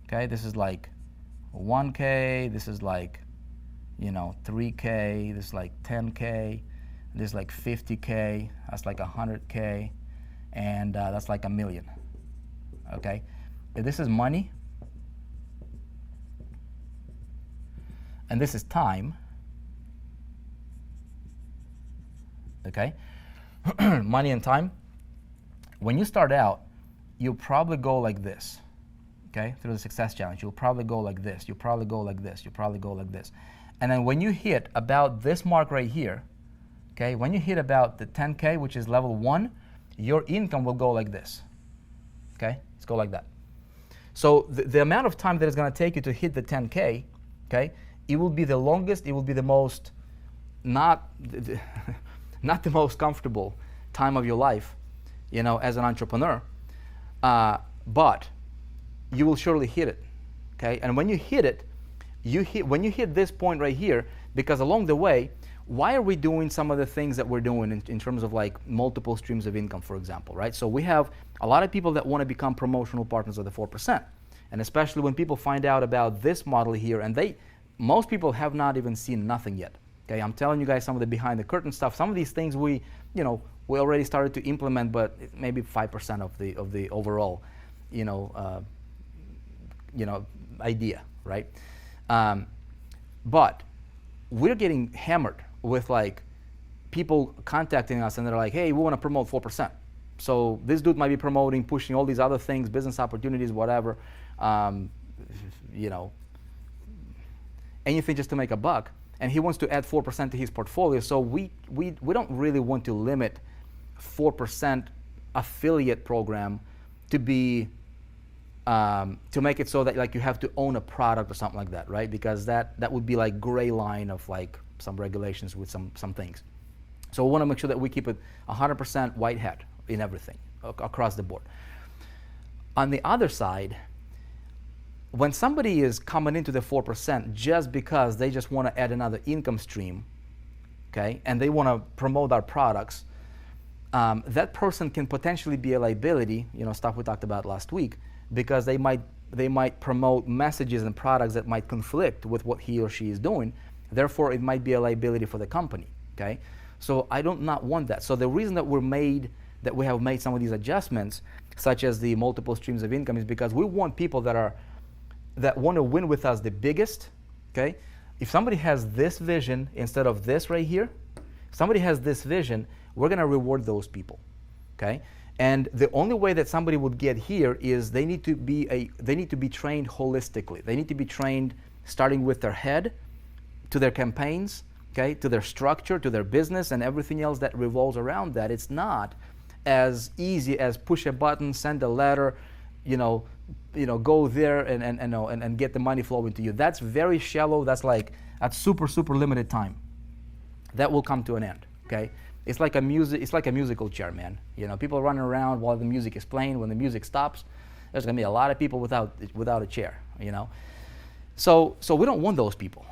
okay? This is like 1K, this is like, 3K, this is like 10K, this is like 50K, that's like 100K, and that's like $1 million, okay? If this is money, and this is time, okay? Money and time. When you start out, you'll probably go like this, okay? Through the Success Challenge, you'll probably go like this, you'll probably go like this, you'll probably go like this. And then when you hit about this mark right here, okay, when you hit about the 10K, which is level 1, your income will go like this, okay? Let's go like that. So the amount of time that it's gonna take you to hit the 10K, okay, it will be the longest, it will be the most, not the most comfortable time of your life, as an entrepreneur, but you will surely hit it, okay? And when you hit it, when you hit this point right here, because along the way, why are we doing some of the things that we're doing in terms of like multiple streams of income, for example, right? So we have a lot of people that want to become promotional partners of the 4%. And especially when people find out about this model here, and most people have not even seen nothing yet. Okay, I'm telling you guys some of the behind the curtain stuff. Some of these things we already started to implement, but maybe 5% of the overall, idea, right? But we're getting hammered with like people contacting us, and they're like, "Hey, we want to promote 4%." So this dude might be promoting, pushing all these other things, business opportunities, whatever, anything just to make a buck, and he wants to add 4% to his portfolio. So we don't really want to limit 4% affiliate program to be to make it so that like you have to own a product or something like that, right? Because that would be like gray line of like some regulations with some things. So we want to make sure that we keep it 100% white hat in everything across the board. On the other side, when somebody is coming into the 4% just because they just want to add another income stream, okay, and they want to promote our products, that person can potentially be a liability, stuff we talked about last week, because they might promote messages and products that might conflict with what he or she is doing. Therefore, it might be a liability for the company, okay? So I don't not want that. So the reason that we have made some of these adjustments, such as the multiple streams of income, is because we want people that want to win with us the biggest, okay? If somebody has this vision instead of this right here, somebody has this vision, we're going to reward those people, okay? And the only way that somebody would get here is they need to be trained holistically. They need to be trained starting with their head to their campaigns, okay, to their structure, to their business, and everything else that revolves around that. It's not as easy as push a button, send a letter, go there and get the money flowing to you. That's very shallow. That's super limited time. That will come to an end, okay? It's like a musical chair, man. People running around while the music is playing. When the music stops, there's going to be a lot of people without a chair, So we don't want those people,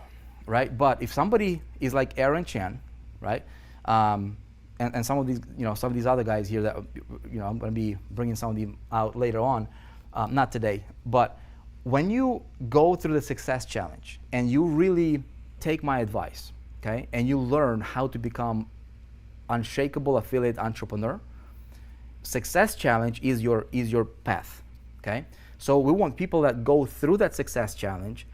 right? But if somebody is like Aaron Chen, right? And some of these other guys here that I'm going to be bringing some of them out later on, not today. But when you go through the Success Challenge and you really take my advice, okay, and you learn how to become unshakable affiliate entrepreneur, Success Challenge is your path, okay? So we want people that go through that Success Challenge.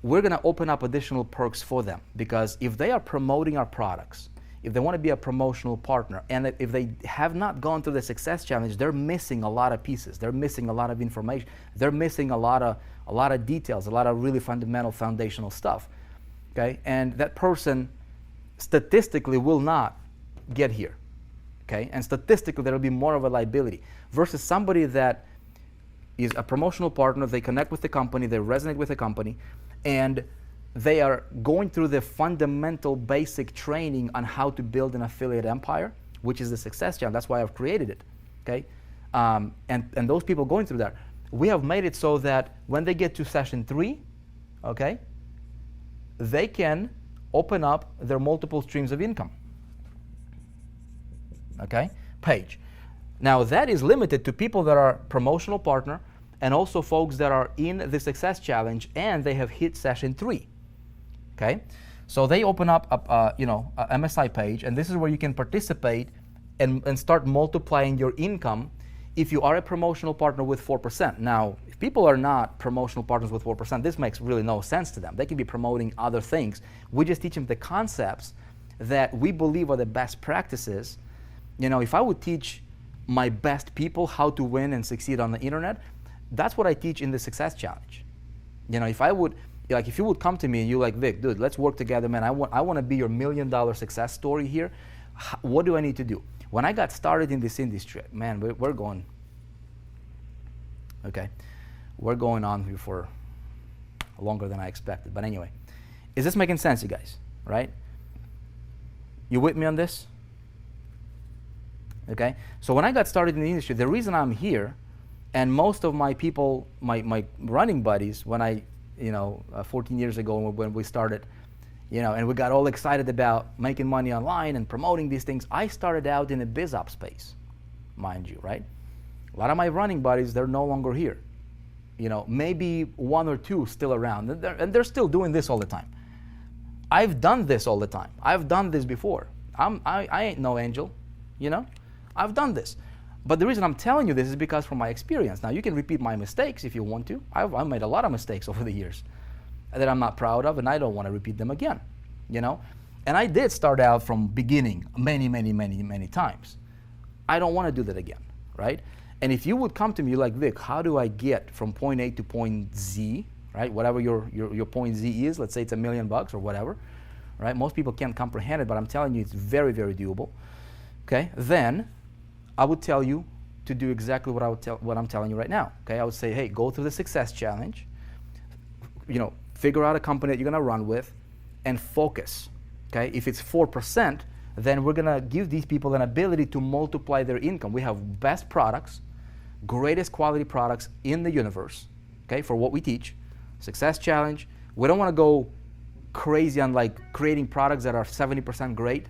We're going to open up additional perks for them, because if they are promoting our products, if they want to be a promotional partner, and if they have not gone through the Success Challenge, they're missing a lot of pieces. They're missing a lot of information. They're missing a lot of details, a lot of really fundamental, foundational stuff, okay? And that person statistically will not get here, okay? And statistically, there will be more of a liability versus somebody that is a promotional partner. They connect with the company, they resonate with the company, and they are going through the fundamental basic training on how to build an affiliate empire, which is the Success Challenge. That's why I've created it, okay? And those people going through that, we have made it so that when they get to session 3, okay, they can open up their multiple streams of income, okay, page. Now that is limited to people that are promotional partner and also folks that are in the Success Challenge and they have hit session 3. Okay, so they open up a MSI page, and this is where you can participate and start multiplying your income if you are a promotional partner with 4%. Now, if people are not promotional partners with 4%, this makes really no sense to them. They can be promoting other things. We just teach them the concepts that we believe are the best practices. If I would teach my best people how to win and succeed on the internet, that's what I teach in the Success Challenge. If you would come to me and you're like, Vic, dude, let's work together, man. I want to be your $1 million success story here. What do I need to do? When I got started in this industry, man, we're going on here for longer than I expected. But anyway, is this making sense, you guys? Right? You with me on this? Okay. So when I got started in the industry, the reason I'm here, and most of my people, my running buddies, when I 14 years ago when we started, and we got all excited about making money online and promoting these things. I started out in a biz op space, mind you, right? A lot of my running buddies, they're no longer here. Maybe one or two still around, and they're still doing this all the time. I've done this all the time. I've done this before. I ain't no angel, I've done this. But the reason I'm telling you this is because from my experience. Now, you can repeat my mistakes if you want to. I've made a lot of mistakes over the years that I'm not proud of, and I don't want to repeat them again, And I did start out from beginning many times. I don't want to do that again, right? And if you would come to me like, Vic, how do I get from point A to point Z, right? Whatever your point Z is, let's say it's $1 million or whatever, right? Most people can't comprehend it, but I'm telling you it's very, very doable, okay? Then I would tell you to do exactly what I'm telling you right now. Okay, I would say, hey, go through the Success Challenge. Figure out a company that you're gonna run with, and focus. Okay, if it's 4%, then we're gonna give these people an ability to multiply their income. We have best products, greatest quality products in the universe. Okay, for what we teach, Success Challenge. We don't want to go crazy on creating products that are 70% great.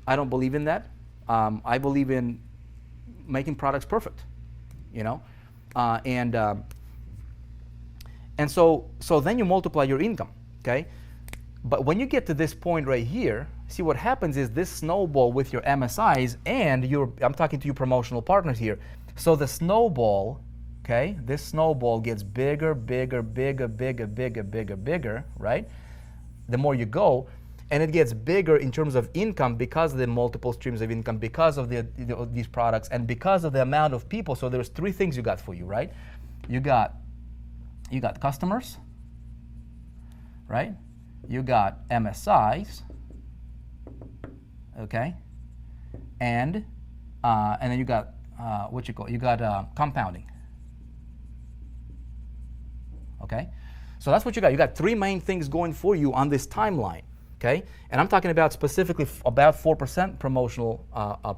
I don't believe in that. I believe in making products perfect, and so then you multiply your income, okay? But when you get to this point right here, see what happens is this snowball with your MSIs and I'm talking to you promotional partners here. So the snowball, okay, this snowball gets bigger, right? The more you go, And it gets bigger in terms of income because of the multiple streams of income, because of these products, and because of the amount of people. So there's three things you got for you, right? You got customers, right? You got MSIs, okay? And then you got compounding. Okay? So that's what you got. You got three main things going for you on this timeline. Okay? And I'm talking about specifically about 4% promotional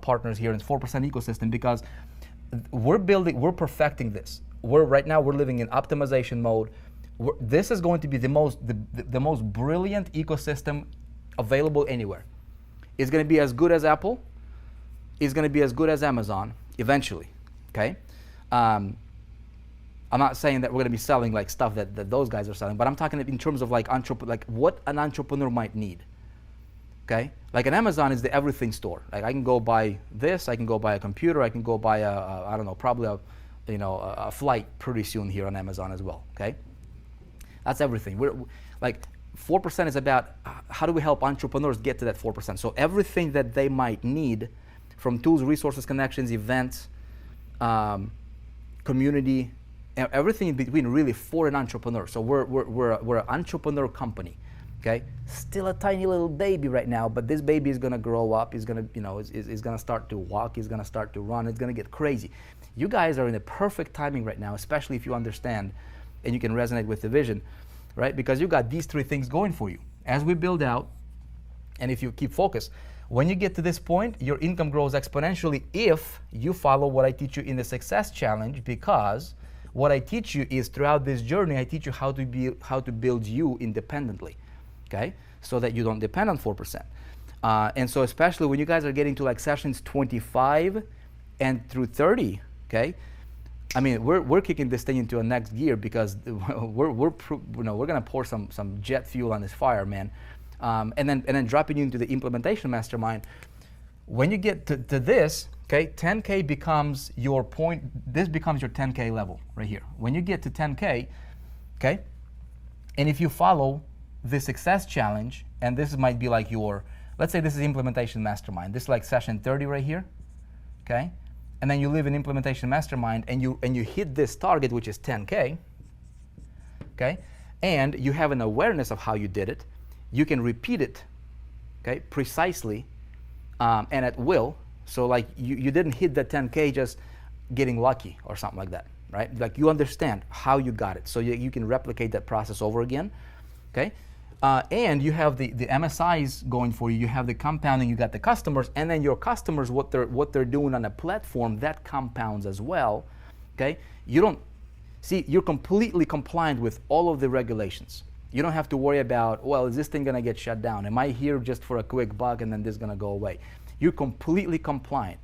partners here in 4% ecosystem, because we're perfecting this. Right now we're living in optimization mode. This is going to be the most brilliant ecosystem available anywhere. It's going to be as good as Apple. It's going to be as good as Amazon eventually. Okay? I'm not saying that we're going to be selling like stuff that those guys are selling, but I'm talking in terms of like what an entrepreneur might need. Okay, like an Amazon is the everything store. Like I can go buy this, I can go buy a computer, I can go buy I don't know, probably a flight pretty soon here on Amazon as well. Okay, that's everything. We're like 4% is about how do we help entrepreneurs get to that 4%. So everything that they might need, from tools, resources, connections, events, community. Everything in between, really, for an entrepreneur. So we're an entrepreneur company, okay? Still a tiny little baby right now, but this baby is gonna grow up. He's gonna, is gonna start to walk. He's gonna start to run. It's gonna get crazy. You guys are in the perfect timing right now, especially if you understand and you can resonate with the vision, right? Because you got these three things going for you. As we build out, and if you keep focused, when you get to this point, your income grows exponentially if you follow what I teach you in the Success Challenge, because what I teach you is throughout this journey, I teach you how to build you independently, okay? So that you don't depend on 4%. And so especially when you guys are getting to like sessions 25 and through 30, okay? I mean, we're kicking this thing into a next gear, because we're gonna pour some jet fuel on this fire, man. And then dropping you into the implementation mastermind. When you get to this, okay, 10K becomes your point. This becomes your 10K level right here. When you get to 10K, okay, and if you follow the Success Challenge, and this might be like let's say this is implementation mastermind. This is like session 30 right here, okay, and then you live in implementation mastermind, and you hit this target, which is 10K, okay, and you have an awareness of how you did it. You can repeat it, okay, precisely, and at will. So like you didn't hit that 10K just getting lucky or something like that, right? Like you understand how you got it, so you can replicate that process over again, okay? And you have the MSIs going for you. You have the compounding. You got the customers, and then your customers, what they're doing on a platform that compounds as well, okay? You're completely compliant with all of the regulations. You don't have to worry about, well, is this thing gonna get shut down? Am I here just for a quick buck and then this is gonna go away? You're completely compliant,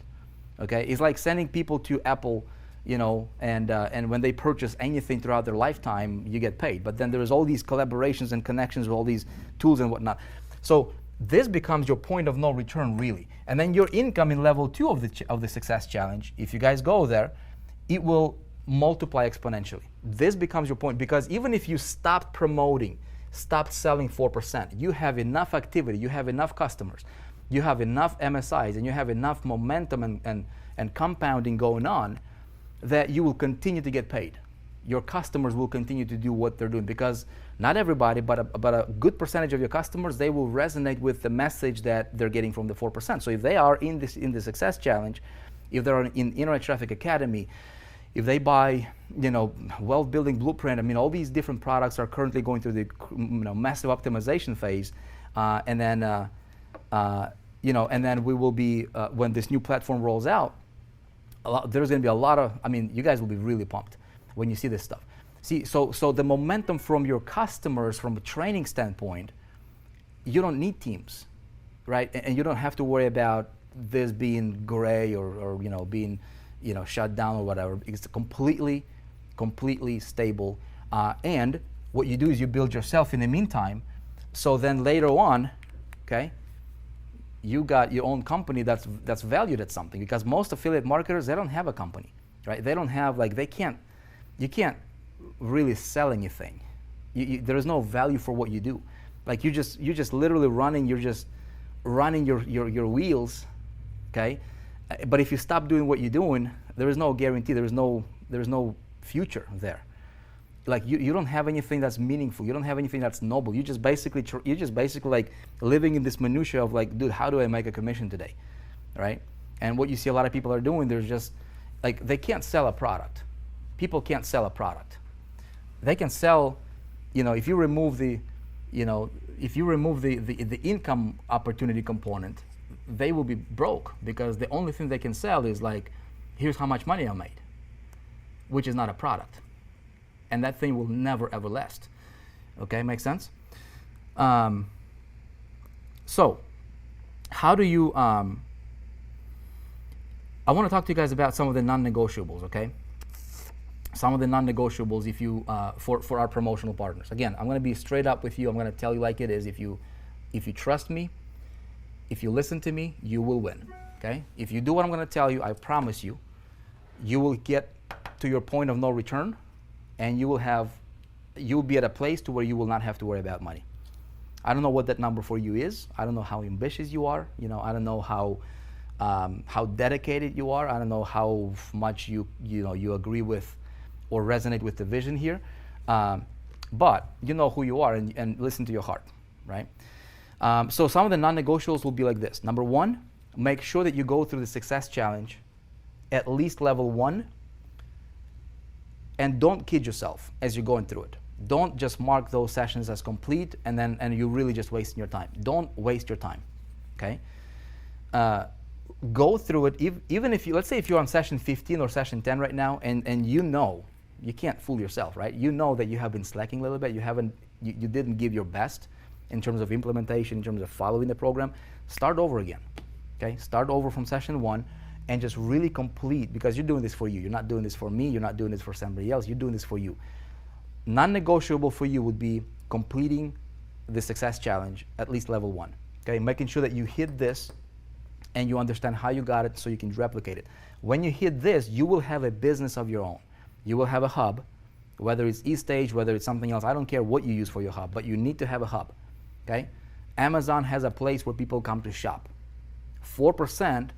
okay? It's like sending people to Apple, and when they purchase anything throughout their lifetime, you get paid. But then there's all these collaborations and connections with all these tools and whatnot. So this becomes your point of no return, really. And then your income in level 2 of the Success Challenge, if you guys go there, it will multiply exponentially. This becomes your point, because even if you stopped promoting, stopped selling 4%, you have enough activity, you have enough customers, you have enough MSIs, and you have enough momentum and compounding going on, that you will continue to get paid. Your customers will continue to do what they're doing, because not everybody, but a good percentage of your customers, they will resonate with the message that they're getting from the 4%. So if they are in the Success Challenge, if they're in Inner Traffic Academy, if they buy, Wealth Building Blueprint, I mean, all these different products are currently going through the, massive optimization phase, and then we will be, when this new platform rolls out, there's going to be a lot of, you guys will be really pumped when you see this stuff. See, so the momentum from your customers, from a training standpoint, you don't need teams, right? And you don't have to worry about this being gray or being, shut down or whatever. It's completely stable. And what you do is you build yourself in the meantime. So then later on, okay, you got your own company that's valued at something, because most affiliate marketers, they don't have a company, right? They don't have, you can't really sell anything. There is no value for what you do. Like you're just literally running. You're just running your wheels, okay? But if you stop doing what you're doing, there is no guarantee. There is no future there. Like you don't have anything that's meaningful. You don't have anything that's noble. You're just basically like living in this minutia of like, dude, how do I make a commission today, right? And what you see a lot of people are doing, they're just like, they can't sell a product. People can't sell a product. They can sell, if you remove the income opportunity component, they will be broke, because the only thing they can sell is like, here's how much money I made, which is not a product. And that thing will never ever last. Okay, makes sense? So, how do you, I want to talk to you guys about some of the non-negotiables, okay? Some of the non-negotiables if you, for our promotional partners. Again, I'm going to be straight up with you. I'm going to tell you like it is. If you trust me, if you listen to me, you will win, okay? If you do what I'm going to tell you, I promise you, you will get to your point of no return, and you'll be at a place to where you will not have to worry about money. I don't know what that number for you is. I don't know how ambitious you are. I don't know how dedicated you are. I don't know how much you agree with or resonate with the vision here. But you know who you are, and listen to your heart, right? So some of the non-negotiables will be like this. Number one, make sure that you go through the success challenge at least level 1. And don't kid yourself as you're going through it. Don't just mark those sessions as complete and you're really just wasting your time. Don't waste your time, okay? Go through it, even if let's say if you're on session 15 or session 10 right now, and you can't fool yourself, right? You know that you have been slacking a little bit, you didn't give your best in terms of implementation, in terms of following the program. Start over again, okay? Start over from session 1. And just really complete, because you're doing this for you. You're not doing this for me. You're not doing this for somebody else. You're doing this for you. Non-negotiable for you would be completing the success challenge at least level 1. Okay, making sure that you hit this and you understand how you got it so you can replicate it. When you hit this, you will have a business of your own. You will have a hub, whether it's eStage, whether it's something else. I don't care what you use for your hub, but you need to have a hub. Okay, Amazon has a place where people come to shop. 4%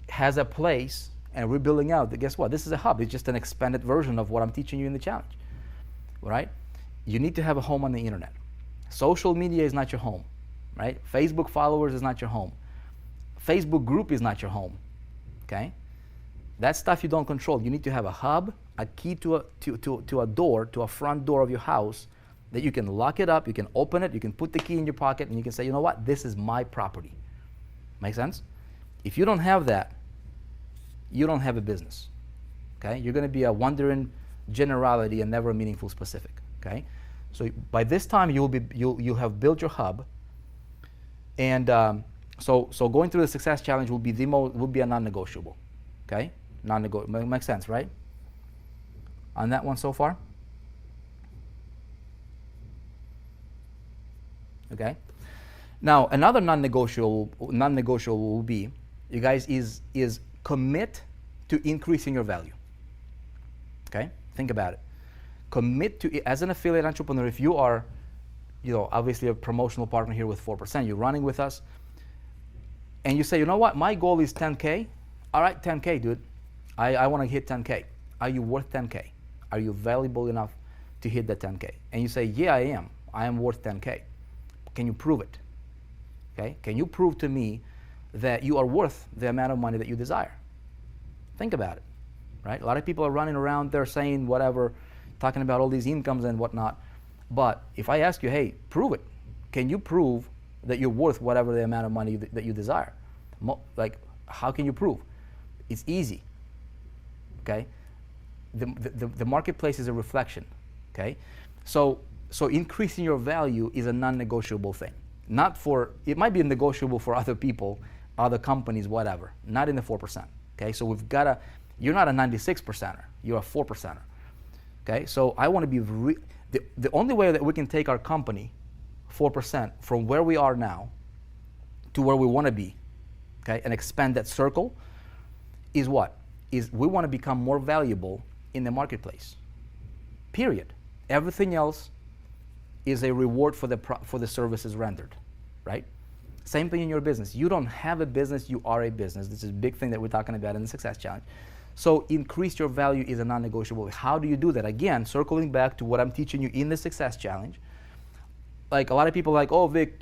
has a place, and we're building out. Guess what? This is a hub. It's just an expanded version of what I'm teaching you in the challenge, right? You need to have a home on the internet. Social media is not your home, right? Facebook followers is not your home. Facebook group is not your home, okay? That stuff you don't control. You need to have a hub, a key to a front door of your house that you can lock it up, you can open it, you can put the key in your pocket, and you can say, you know what? This is my property. Make sense? If you don't have that, you don't have a business, okay? You're going to be a wandering generality and never a meaningful specific, okay? So by this time, you'll have built your hub, and so going through the success challenge will be a non-negotiable, okay? Non-negotiable. Makes sense, right? On that one so far, okay. Now another non-negotiable will be, you guys, is commit to increasing your value. Okay? Think about it. Commit to, as an affiliate entrepreneur, if you are, obviously a promotional partner here with 4%, you're running with us, and you say, you know what, my goal is 10K. All right, 10K, dude. I want to hit 10K. Are you worth 10K? Are you valuable enough to hit that 10K? And you say, yeah, I am. I am worth 10K. Can you prove it? Okay? Can you prove to me that you are worth the amount of money that you desire? Think about it, right? A lot of people are running around there saying whatever, talking about all these incomes and whatnot. But if I ask you, hey, prove it. Can you prove that you're worth whatever the amount of money that you desire? How can you prove? It's easy, okay? The marketplace is a reflection, okay? So increasing your value is a non-negotiable thing. It might be negotiable for other people, other companies, whatever, not in the 4%. Okay, so you're not a 96%er, you're a 4%er. Okay, so I want to be, the only way that we can take our company 4% from where we are now to where we want to be, okay, and expand that circle is what? Is we want to become more valuable in the marketplace. Period. Everything else is a reward for the services rendered, right? Same thing in your business. You don't have a business, you are a business. This is a big thing that we're talking about in the Success Challenge. So increase your value is a non-negotiable. How do you do that? Again, circling back to what I'm teaching you in the Success Challenge. Like a lot of people are like, oh, Vic,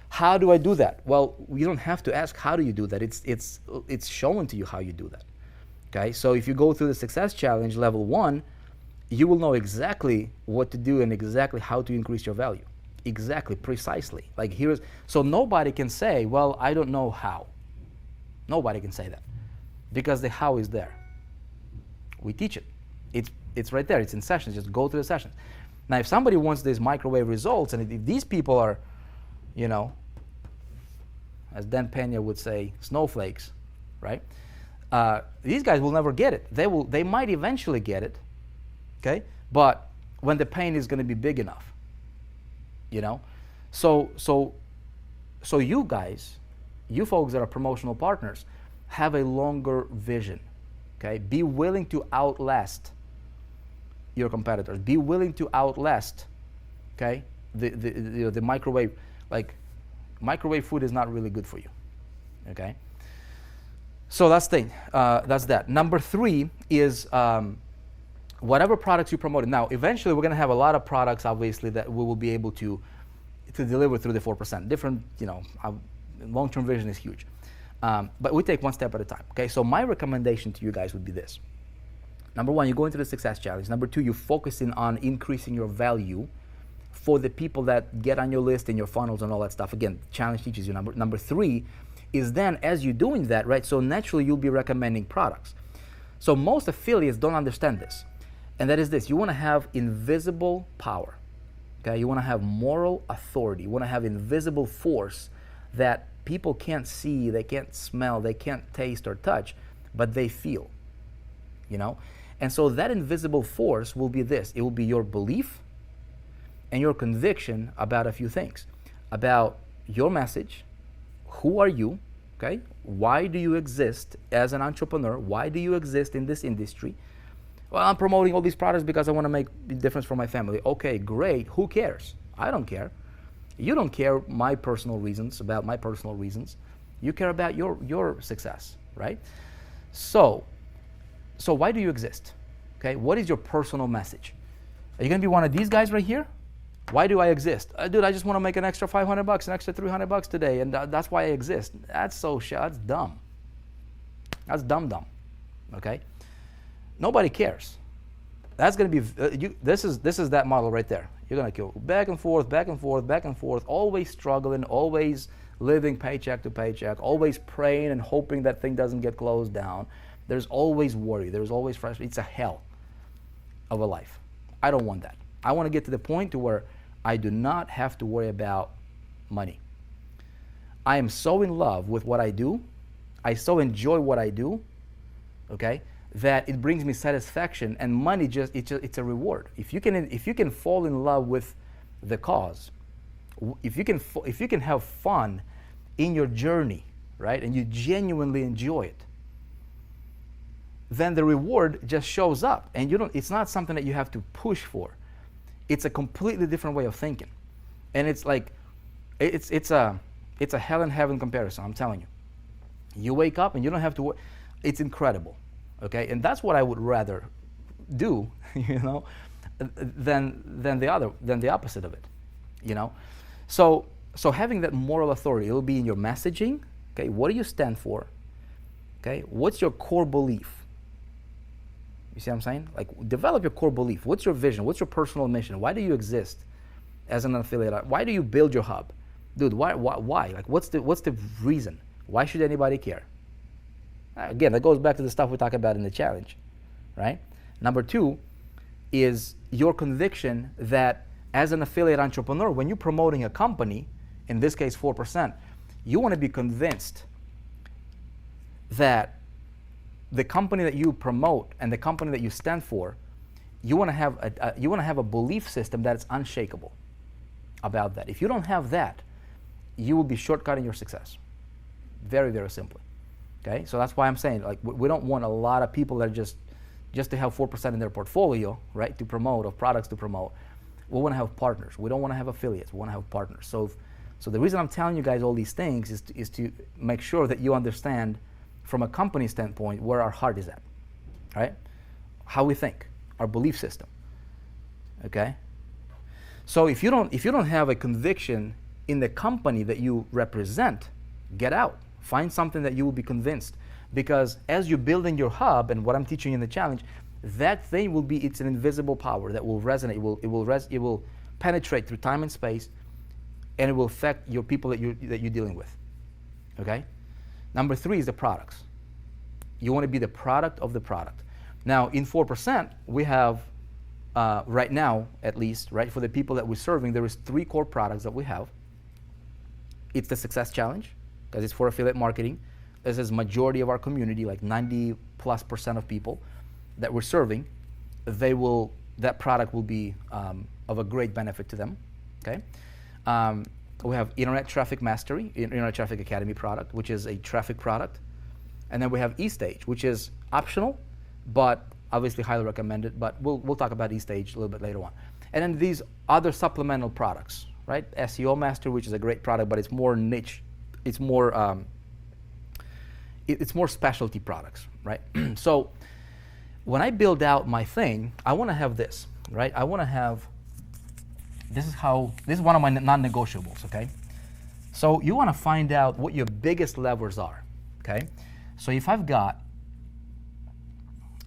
how do I do that? Well, you don't have to ask how do you do that. It's shown to you how you do that. Okay, so if you go through the Success Challenge level 1, you will know exactly what to do and exactly how to increase your value. Exactly, precisely. Like so nobody can say, well, I don't know how. Nobody can say that because the how is there. We teach it. It's right there. It's in sessions. Just go through the sessions. Now, if somebody wants these microwave results, and if these people are, as Dan Pena would say, snowflakes, right? These guys will never get it. They might eventually get it, okay? But when the pain is going to be big enough, So you guys, you folks that are promotional partners, have a longer vision, okay? Be willing to outlast your competitors. Be willing to outlast, okay? The microwave, like microwave food is not really good for you, okay? So that's the thing. That's that. Number 3 is whatever products you promoted. Now, eventually, we're going to have a lot of products, obviously, that we will be able to deliver through the 4%. Different, long-term vision is huge. But we take one step at a time, okay? So my recommendation to you guys would be this. Number 1, you go into the Success Challenge. Number 2, you're focusing on increasing your value for the people that get on your list and your funnels and all that stuff. Again, challenge teaches you. Number 3 is then, as you're doing that, right, so naturally you'll be recommending products. So most affiliates don't understand this. And that is this. You want to have invisible power. Okay? You want to have moral authority. You want to have invisible force that people can't see, they can't smell, they can't taste or touch, but they feel. And so that invisible force will be this. It will be your belief and your conviction about a few things. About your message, who are you, okay? Why do you exist as an entrepreneur? Why do you exist in this industry? Well, I'm promoting all these products because I want to make a difference for my family. Okay, great. Who cares? I don't care. You don't care about my personal reasons. You care about your success, right? So why do you exist? Okay, what is your personal message? Are you going to be one of these guys right here? Why do I exist? Dude, I just want to make an extra $500, an extra $300 today, and that's why I exist. That's dumb. That's dumb. Okay? Nobody cares. That's going to be this is that model right there. You're going to go back and forth, always struggling, always living paycheck to paycheck, always praying and hoping that thing doesn't get closed down. There's always worry. There's always frustration. It's a hell of a life. I don't want that. I want to get to the point to where I do not have to worry about money. I am so in love with what I do. I so enjoy what I do, okay, that it brings me satisfaction, and money it's a reward. If you can fall in love with the cause, if you can have fun in your journey, right, and you genuinely enjoy it, then the reward just shows up, and it's not something that you have to push for. It's a completely different way of thinking, and it's like it's a hell and heaven comparison. I'm telling you. You wake up and you don't have to. It's incredible, okay? And that's what I would rather do, than the opposite of it, So having that moral authority, it'll be in your messaging. Okay, what do you stand for? Okay, what's your core belief? You see what I'm saying? Like, develop your core belief. What's your vision? What's your personal mission? Why do you exist as an affiliate? Why do you build your hub? Dude, why? Like, what's the reason? Why should anybody care? Again, that goes back to the stuff we talk about in the challenge, right? Number 2 is your conviction that as an affiliate entrepreneur, when you're promoting a company, in this case 4%, you want to be convinced that the company that you promote and the company that you stand for, you want to have a belief system that's unshakable about that. If you don't have that, you will be shortcutting your success. Very, very simply. Okay, so that's why I'm saying, like, we don't want a lot of people that are just to have 4% in their portfolio, right, to promote, of products to promote. We want to have partners. We don't want to have affiliates. We want to have partners. So the reason I'm telling you guys all these things is to make sure that you understand from a company standpoint where our heart is at, right? How we think, our belief system, okay? So if you don't have a conviction in the company that you represent, get out. Find something that you will be convinced. Because as you're building your hub, and what I'm teaching you in the challenge, that thing will be, it's an invisible power that will resonate. It will penetrate through time and space, and it will affect your people that you're dealing with. Okay? Number 3 is the products. You want to be the product of the product. Now, in 4%, we have, right now, at least, right, for the people that we're serving, there is 3 core products that we have. It's the Success Challenge, because it's for affiliate marketing. This is majority of our community, like 90+% of people that we're serving. That product will be of a great benefit to them. Okay. We have Internet Traffic Mastery, Internet Traffic Academy product, which is a traffic product. And then we have eStage, which is optional, but obviously highly recommended. But we'll talk about eStage a little bit later on. And then these other supplemental products, right? SEO Master, which is a great product, but it's more niche. It's more specialty products, right? So when I build out my thing, I want to have this, right? I want to have, this is one of my non-negotiables, okay? So you want to find out what your biggest levers are, okay? So if I've got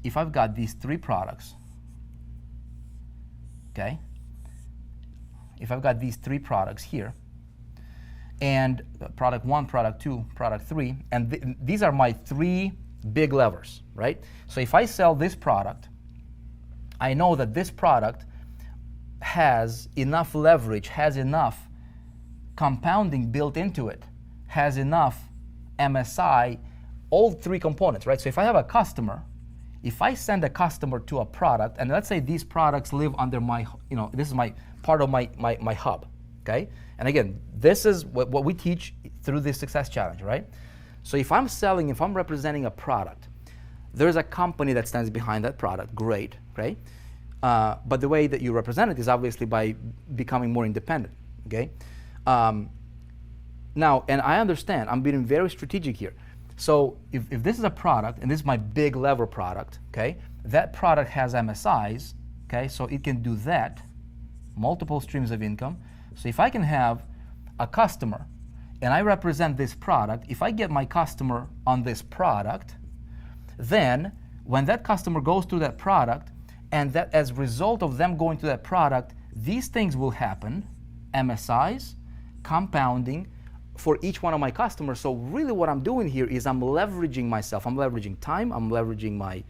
these 3 products, okay? If I've got these 3 products here, and product 1, product 2, product 3, and these are my 3 big levers, right? So if I sell this product, I know that this product has enough leverage, has enough compounding built into it, has enough MSI, all 3 components, right? So if I have a customer, if I send a customer to a product, and let's say these products live under my, this is my part of my hub, okay? And again, this is what we teach through this Success Challenge, right? So if I'm representing a product, there's a company that stands behind that product, great, right? But the way that you represent it is obviously by becoming more independent, okay? Now, and I understand, I'm being very strategic here. So if this is a product, and this is my big lever product, okay? That product has MSIs, okay? So it can do that, multiple streams of income. So if I can have a customer and I represent this product, if I get my customer on this product, then when that customer goes through that product, and that as a result of them going to that product, these things will happen, MSIs, compounding for each one of my customers. So really what I'm doing here is I'm leveraging myself. I'm leveraging time, I'm leveraging my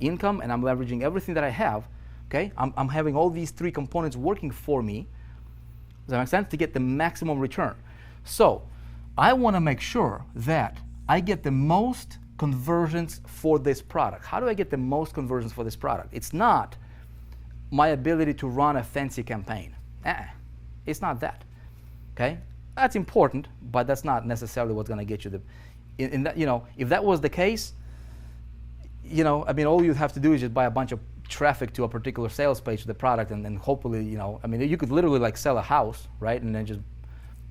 income, and I'm leveraging everything that I have, okay? I'm having all these 3 components working for me. Does that make sense? To get the maximum return. So I want to make sure that I get the most conversions for this product. How do I get the most conversions for this product? It's not my ability to run a fancy campaign. It's not that. Okay? That's important, but that's not necessarily what's going to get you in that, if that was the case, all you'd have to do is just buy a bunch of traffic to a particular sales page of the product, and then hopefully, you could literally like sell a house, right? And then just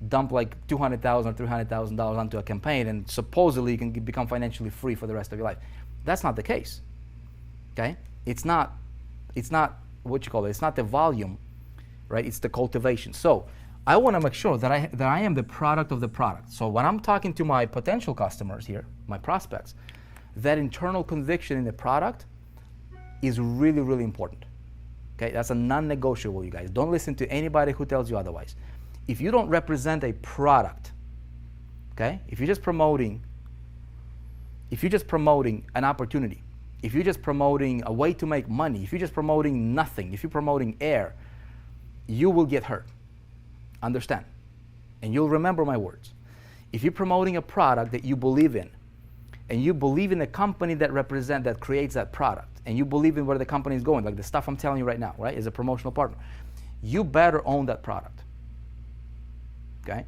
dump like $200,000 or $300,000 onto a campaign, and supposedly you can become financially free for the rest of your life. That's not the case, okay? It's not what you call it. It's not the volume, right? It's the cultivation. So I want to make sure that I am the product of the product. So when I'm talking to my potential customers here, my prospects, that internal conviction in the product is really, really important. Okay, that's a non-negotiable, you guys. Don't listen to anybody who tells you otherwise. If you don't represent a product, okay, if you're just promoting an opportunity, if you're just promoting a way to make money, if you're just promoting nothing, if you're promoting air, you will get hurt. Understand? And you'll remember my words. If you're promoting a product that you believe in, and you believe in the company that creates that product, and you believe in where the company is going, like the stuff I'm telling you right now, right, as a promotional partner, you better own that product. Okay?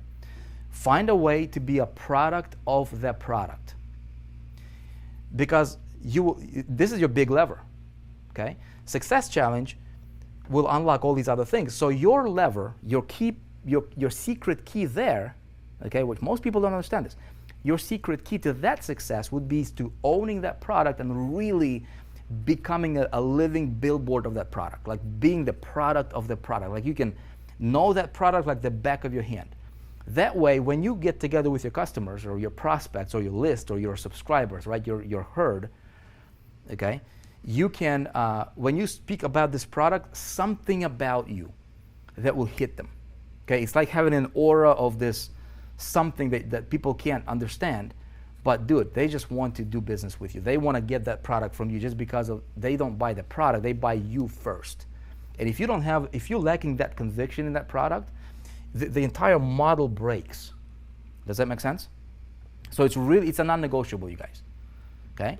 Find a way to be a product of that product. Because this is your big lever. Okay? Success Challenge, will unlock all these other things. So your lever, your key, your secret key there, okay, which most people don't understand this, your secret key to that success would be to owning that product and really becoming a living billboard of that product, like being the product of the product. Like you can know that product like the back of your hand. That way, when you get together with your customers or your prospects or your list or your subscribers, right, your herd, okay, you can, when you speak about this product, something about you that will hit them. Okay, it's like having an aura of this something that people can't understand, but dude, they just want to do business with you. They want to get that product from you just because they don't buy the product, they buy you first. And if you're lacking that conviction in that product, the entire model breaks. Does that make sense? So it's a non-negotiable, you guys. Okay?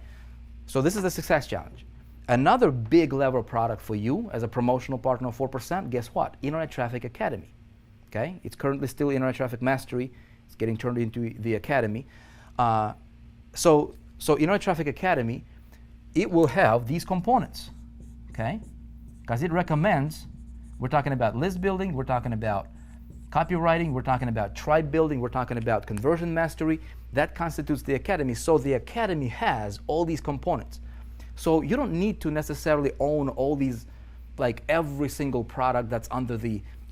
So this is the success challenge. Another big level product for you as a promotional partner of 4%, guess what? Internet Traffic Academy. Okay? It's currently still Internet Traffic Mastery. It's getting turned into the Academy. So Internet Traffic Academy, it will have these components. Okay? Because it recommends, we're talking about list building, we're talking about copywriting, we're talking about tribe building, we're talking about conversion mastery. That constitutes the Academy. So the Academy has all these components. So you don't need to necessarily own all these, like every single product that's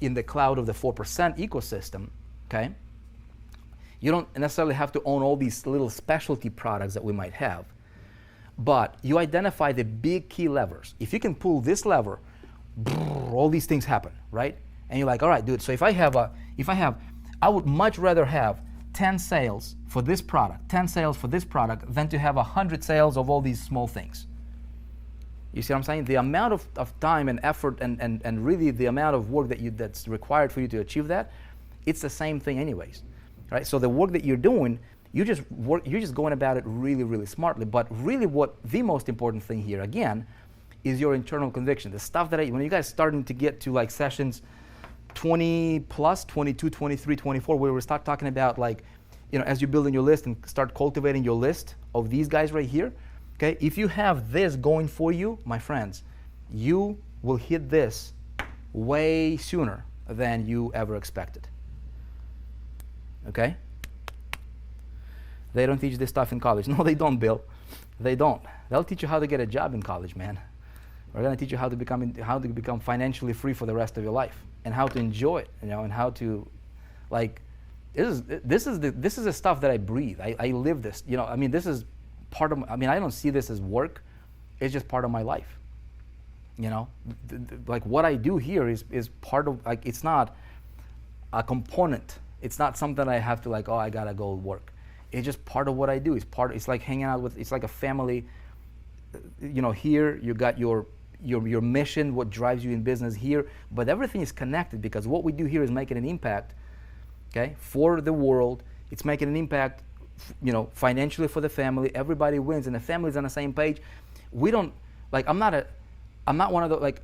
in the cloud of the 4% ecosystem, okay? You don't necessarily have to own all these little specialty products that we might have, but you identify the big key levers. If you can pull this lever, all these things happen, right? And you're like, all right, dude, so I would much rather have 10 sales for this product, 10 sales for this product, than to have 100 sales of all these small things. You see what I'm saying? The amount of time and effort and really the amount of work that's required for you to achieve that, it's the same thing anyways, right? So the work that you're doing, you're just going about it really, really smartly. But really what the most important thing here, again, is your internal conviction. The stuff that when you guys starting to get to like sessions 20 plus, 22, 23, 24, where we start talking about like, as you're building your list and start cultivating your list of these guys right here, okay, if you have this going for you, my friends, you will hit this way sooner than you ever expected. Okay? They don't teach this stuff in college. No, they don't, Bill. They don't. They'll teach you how to get a job in college, man. We're going to teach you how to become financially free for the rest of your life and how to enjoy it, and how to, like, this is the stuff that I breathe. I live this. This is part of. I don't see this as work. It's just part of my life. Like what I do here is part of, like, it's not a component. It's not something I have to like, oh, I gotta go work. It's just part of what I do. It's like hanging out with. It's like a family. Here you got your mission, what drives you in business here, but everything is connected because what we do here is making an impact, okay, for the world. It's making an impact, financially for the family. Everybody wins, and the family's on the same page. We don't like. I'm not one of the like.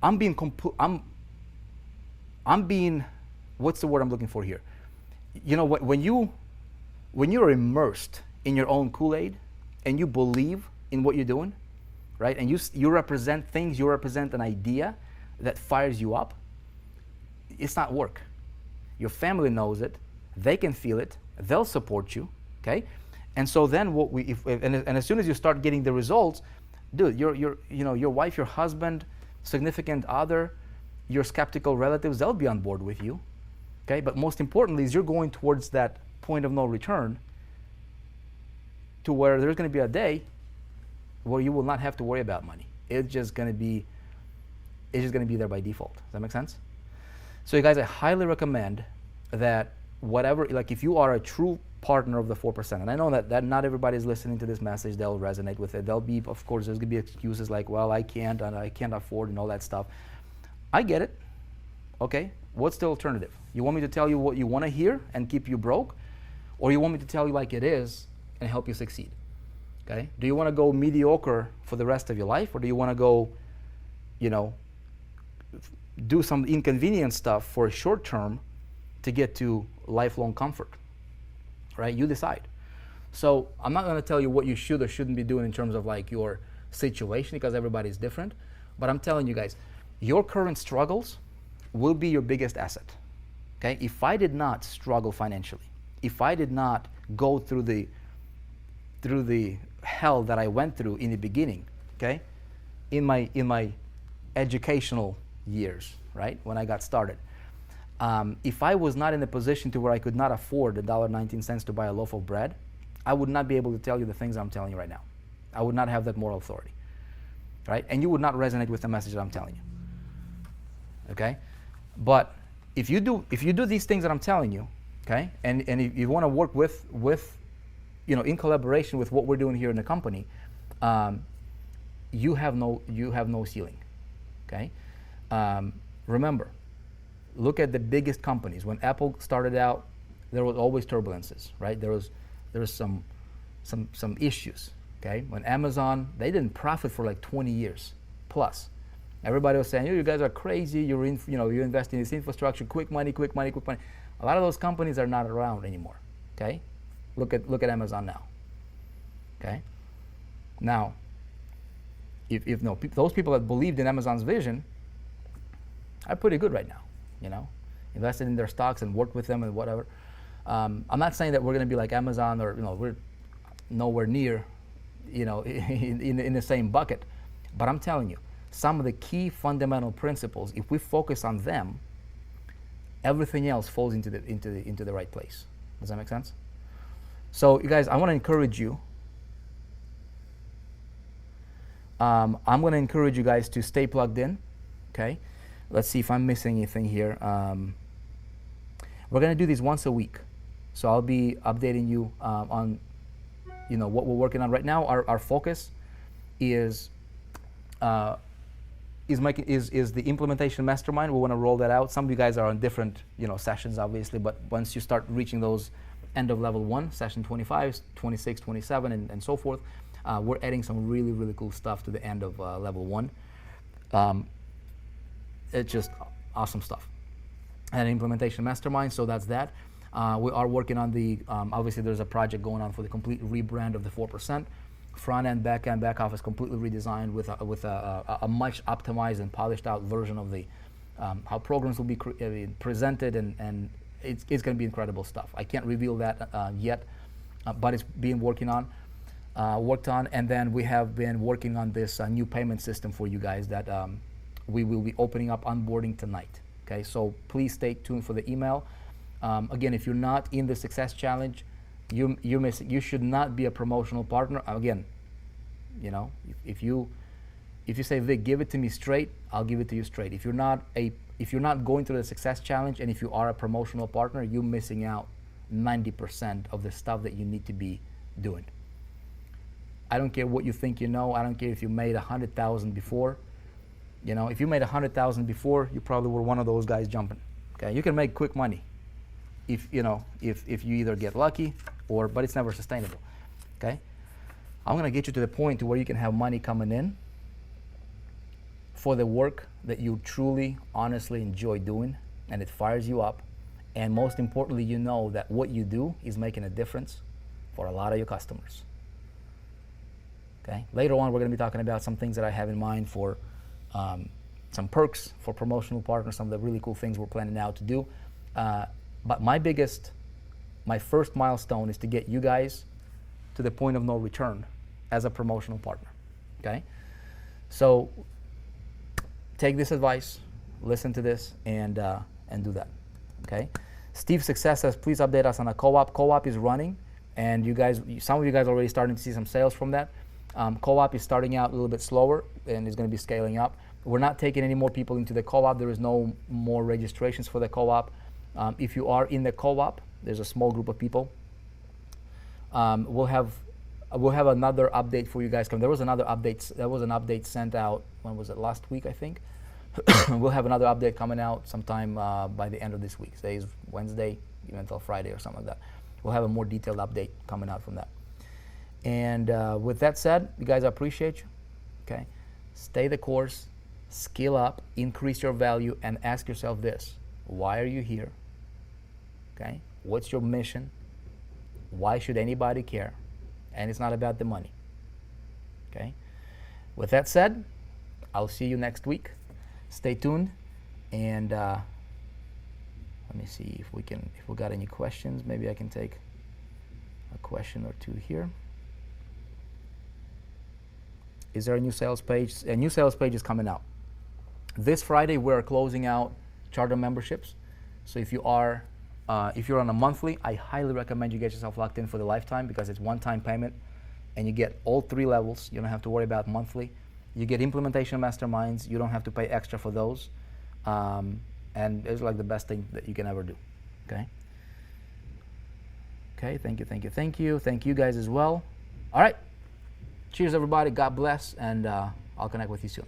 I'm being. What's the word I'm looking for here? When you're immersed in your own Kool-Aid and you believe in what you're doing, right? And you represent things, you represent an idea that fires you up. It's not work. Your family knows it. They can feel it. They'll support you, okay? And so then and as soon as you start getting the results, dude, your wife, your husband, significant other, your skeptical relatives, they'll be on board with you, okay? But most importantly is you're going towards that point of no return to where there's going to be a day where you will not have to worry about money. It's just going to be there by default. Does that make sense? So you guys, I highly recommend that if you are a true partner of the 4%, and I know that not everybody is listening to this message, they'll resonate with it. There's going to be excuses like, well, I can't, and I can't afford, and all that stuff. I get it. Okay, what's the alternative? You want me to tell you what you want to hear and keep you broke? Or you want me to tell you like it is and help you succeed? Okay? Do you want to go mediocre for the rest of your life, or do you want to go, do some inconvenient stuff for a short term to get to lifelong comfort? Right? You decide. So I'm not going to tell you what you should or shouldn't be doing in terms of like your situation, because everybody's different. But I'm telling you guys, Your current struggles will be your biggest asset. Okay? If I did not struggle financially, if I did not go through the hell that I went through in the beginning, okay, in my educational years, right, when I got started, if I was not in a position to where I could not afford $1.19 to buy a loaf of bread, I would not be able to tell you the things I'm telling you right now. I would not have that moral authority, right? And you would not resonate with the message that I'm telling you, okay? But if you do these things that I'm telling you, okay, and if you want to work with in collaboration with what we're doing here in the company, you have no ceiling, okay? Remember, look at the biggest companies. When Apple started out, there was always turbulences, right? There was some issues, okay? When Amazon, they didn't profit for like 20 years plus. Everybody was saying, you guys are crazy. You're investing in this infrastructure, quick money. A lot of those companies are not around anymore, okay? Look at Amazon now, okay? Now, if those people that believed in Amazon's vision are pretty good right now, invested in their stocks and worked with them and whatever. I'm not saying that we're going to be like Amazon or we're nowhere near, in the same bucket, but I'm telling you, some of the key fundamental principles, if we focus on them, everything else falls into the right place. Does that make sense? So, you guys, I want to encourage you. I'm going to encourage you guys to stay plugged in. Okay, let's see if I'm missing anything here. We're going to do these once a week, so I'll be updating you on, what we're working on right now. Our focus is the implementation mastermind. We want to roll that out. Some of you guys are on different sessions, obviously, but once you start reaching those end of level 1, session 25, 26, 27, and so forth, we're adding some really, really cool stuff to the end of level 1. It's just awesome stuff. And implementation mastermind, so that's that. We are working on obviously there's a project going on for the complete rebrand of the 4%. Front end, back end, back office completely redesigned with a much optimized and polished out version of the how programs will be presented, and it's going to be incredible stuff. I can't reveal that yet, but it's being worked on. And then we have been working on this new payment system for you guys that we will be opening up onboarding tonight. Okay, so please stay tuned for the email. Again, if you're not in the Success Challenge, you're missing. You should not be a promotional partner. Again, if you say, Vic, give it to me straight, I'll give it to you straight. If you're not going through the Success Challenge, and if you are a promotional partner, you're missing out 90% of the stuff that you need to be doing. I don't care what you think you know. I don't care if you made 100,000 before. If you made 100,000 before, you probably were one of those guys jumping. Okay, you can make quick money if you either get lucky but it's never sustainable. Okay, I'm gonna get you to the point to where you can have money coming in for the work that you truly, honestly enjoy doing, and it fires you up. And most importantly, that what you do is making a difference for a lot of your customers. Okay. Later on, we're going to be talking about some things that I have in mind for some perks for promotional partners, some of the really cool things we're planning out to do. But my first milestone is to get you guys to the point of no return as a promotional partner. Okay. So take this advice, listen to this, and do that. Okay. Steve Success says, please update us on a co-op. Co-op is running, and some of you guys are already starting to see some sales from that. Co-op is starting out a little bit slower and is going to be scaling up. We're not taking any more people into the co-op. There is no more registrations for the co-op. If you are in the co-op, there's a small group of people. We'll have another update for you guys. There was another update. There was an update sent out. When was it? Last week, I think. We'll have another update coming out sometime by the end of this week. Today is Wednesday, even until Friday or something like that. We'll have a more detailed update coming out from that. And with that said, you guys, I appreciate you. Okay, stay the course, skill up, increase your value, and ask yourself this: why are you here? Okay, what's your mission? Why should anybody care? And it's not about the money. Okay. With that said, I'll see you next week. Stay tuned, and let me see if we got any questions. Maybe I can take a question or two here. Is there a new sales page? A new sales page is coming out. This Friday, we're closing out charter memberships. So if you're on a monthly, I highly recommend you get yourself locked in for the lifetime, because it's one-time payment and you get all 3 levels. You don't have to worry about monthly. You get implementation masterminds. You don't have to pay extra for those. And it's like the best thing that you can ever do. Okay. Okay. Thank you. Thank you. Thank you. Thank you guys as well. All right. Cheers, everybody. God bless. And I'll connect with you soon.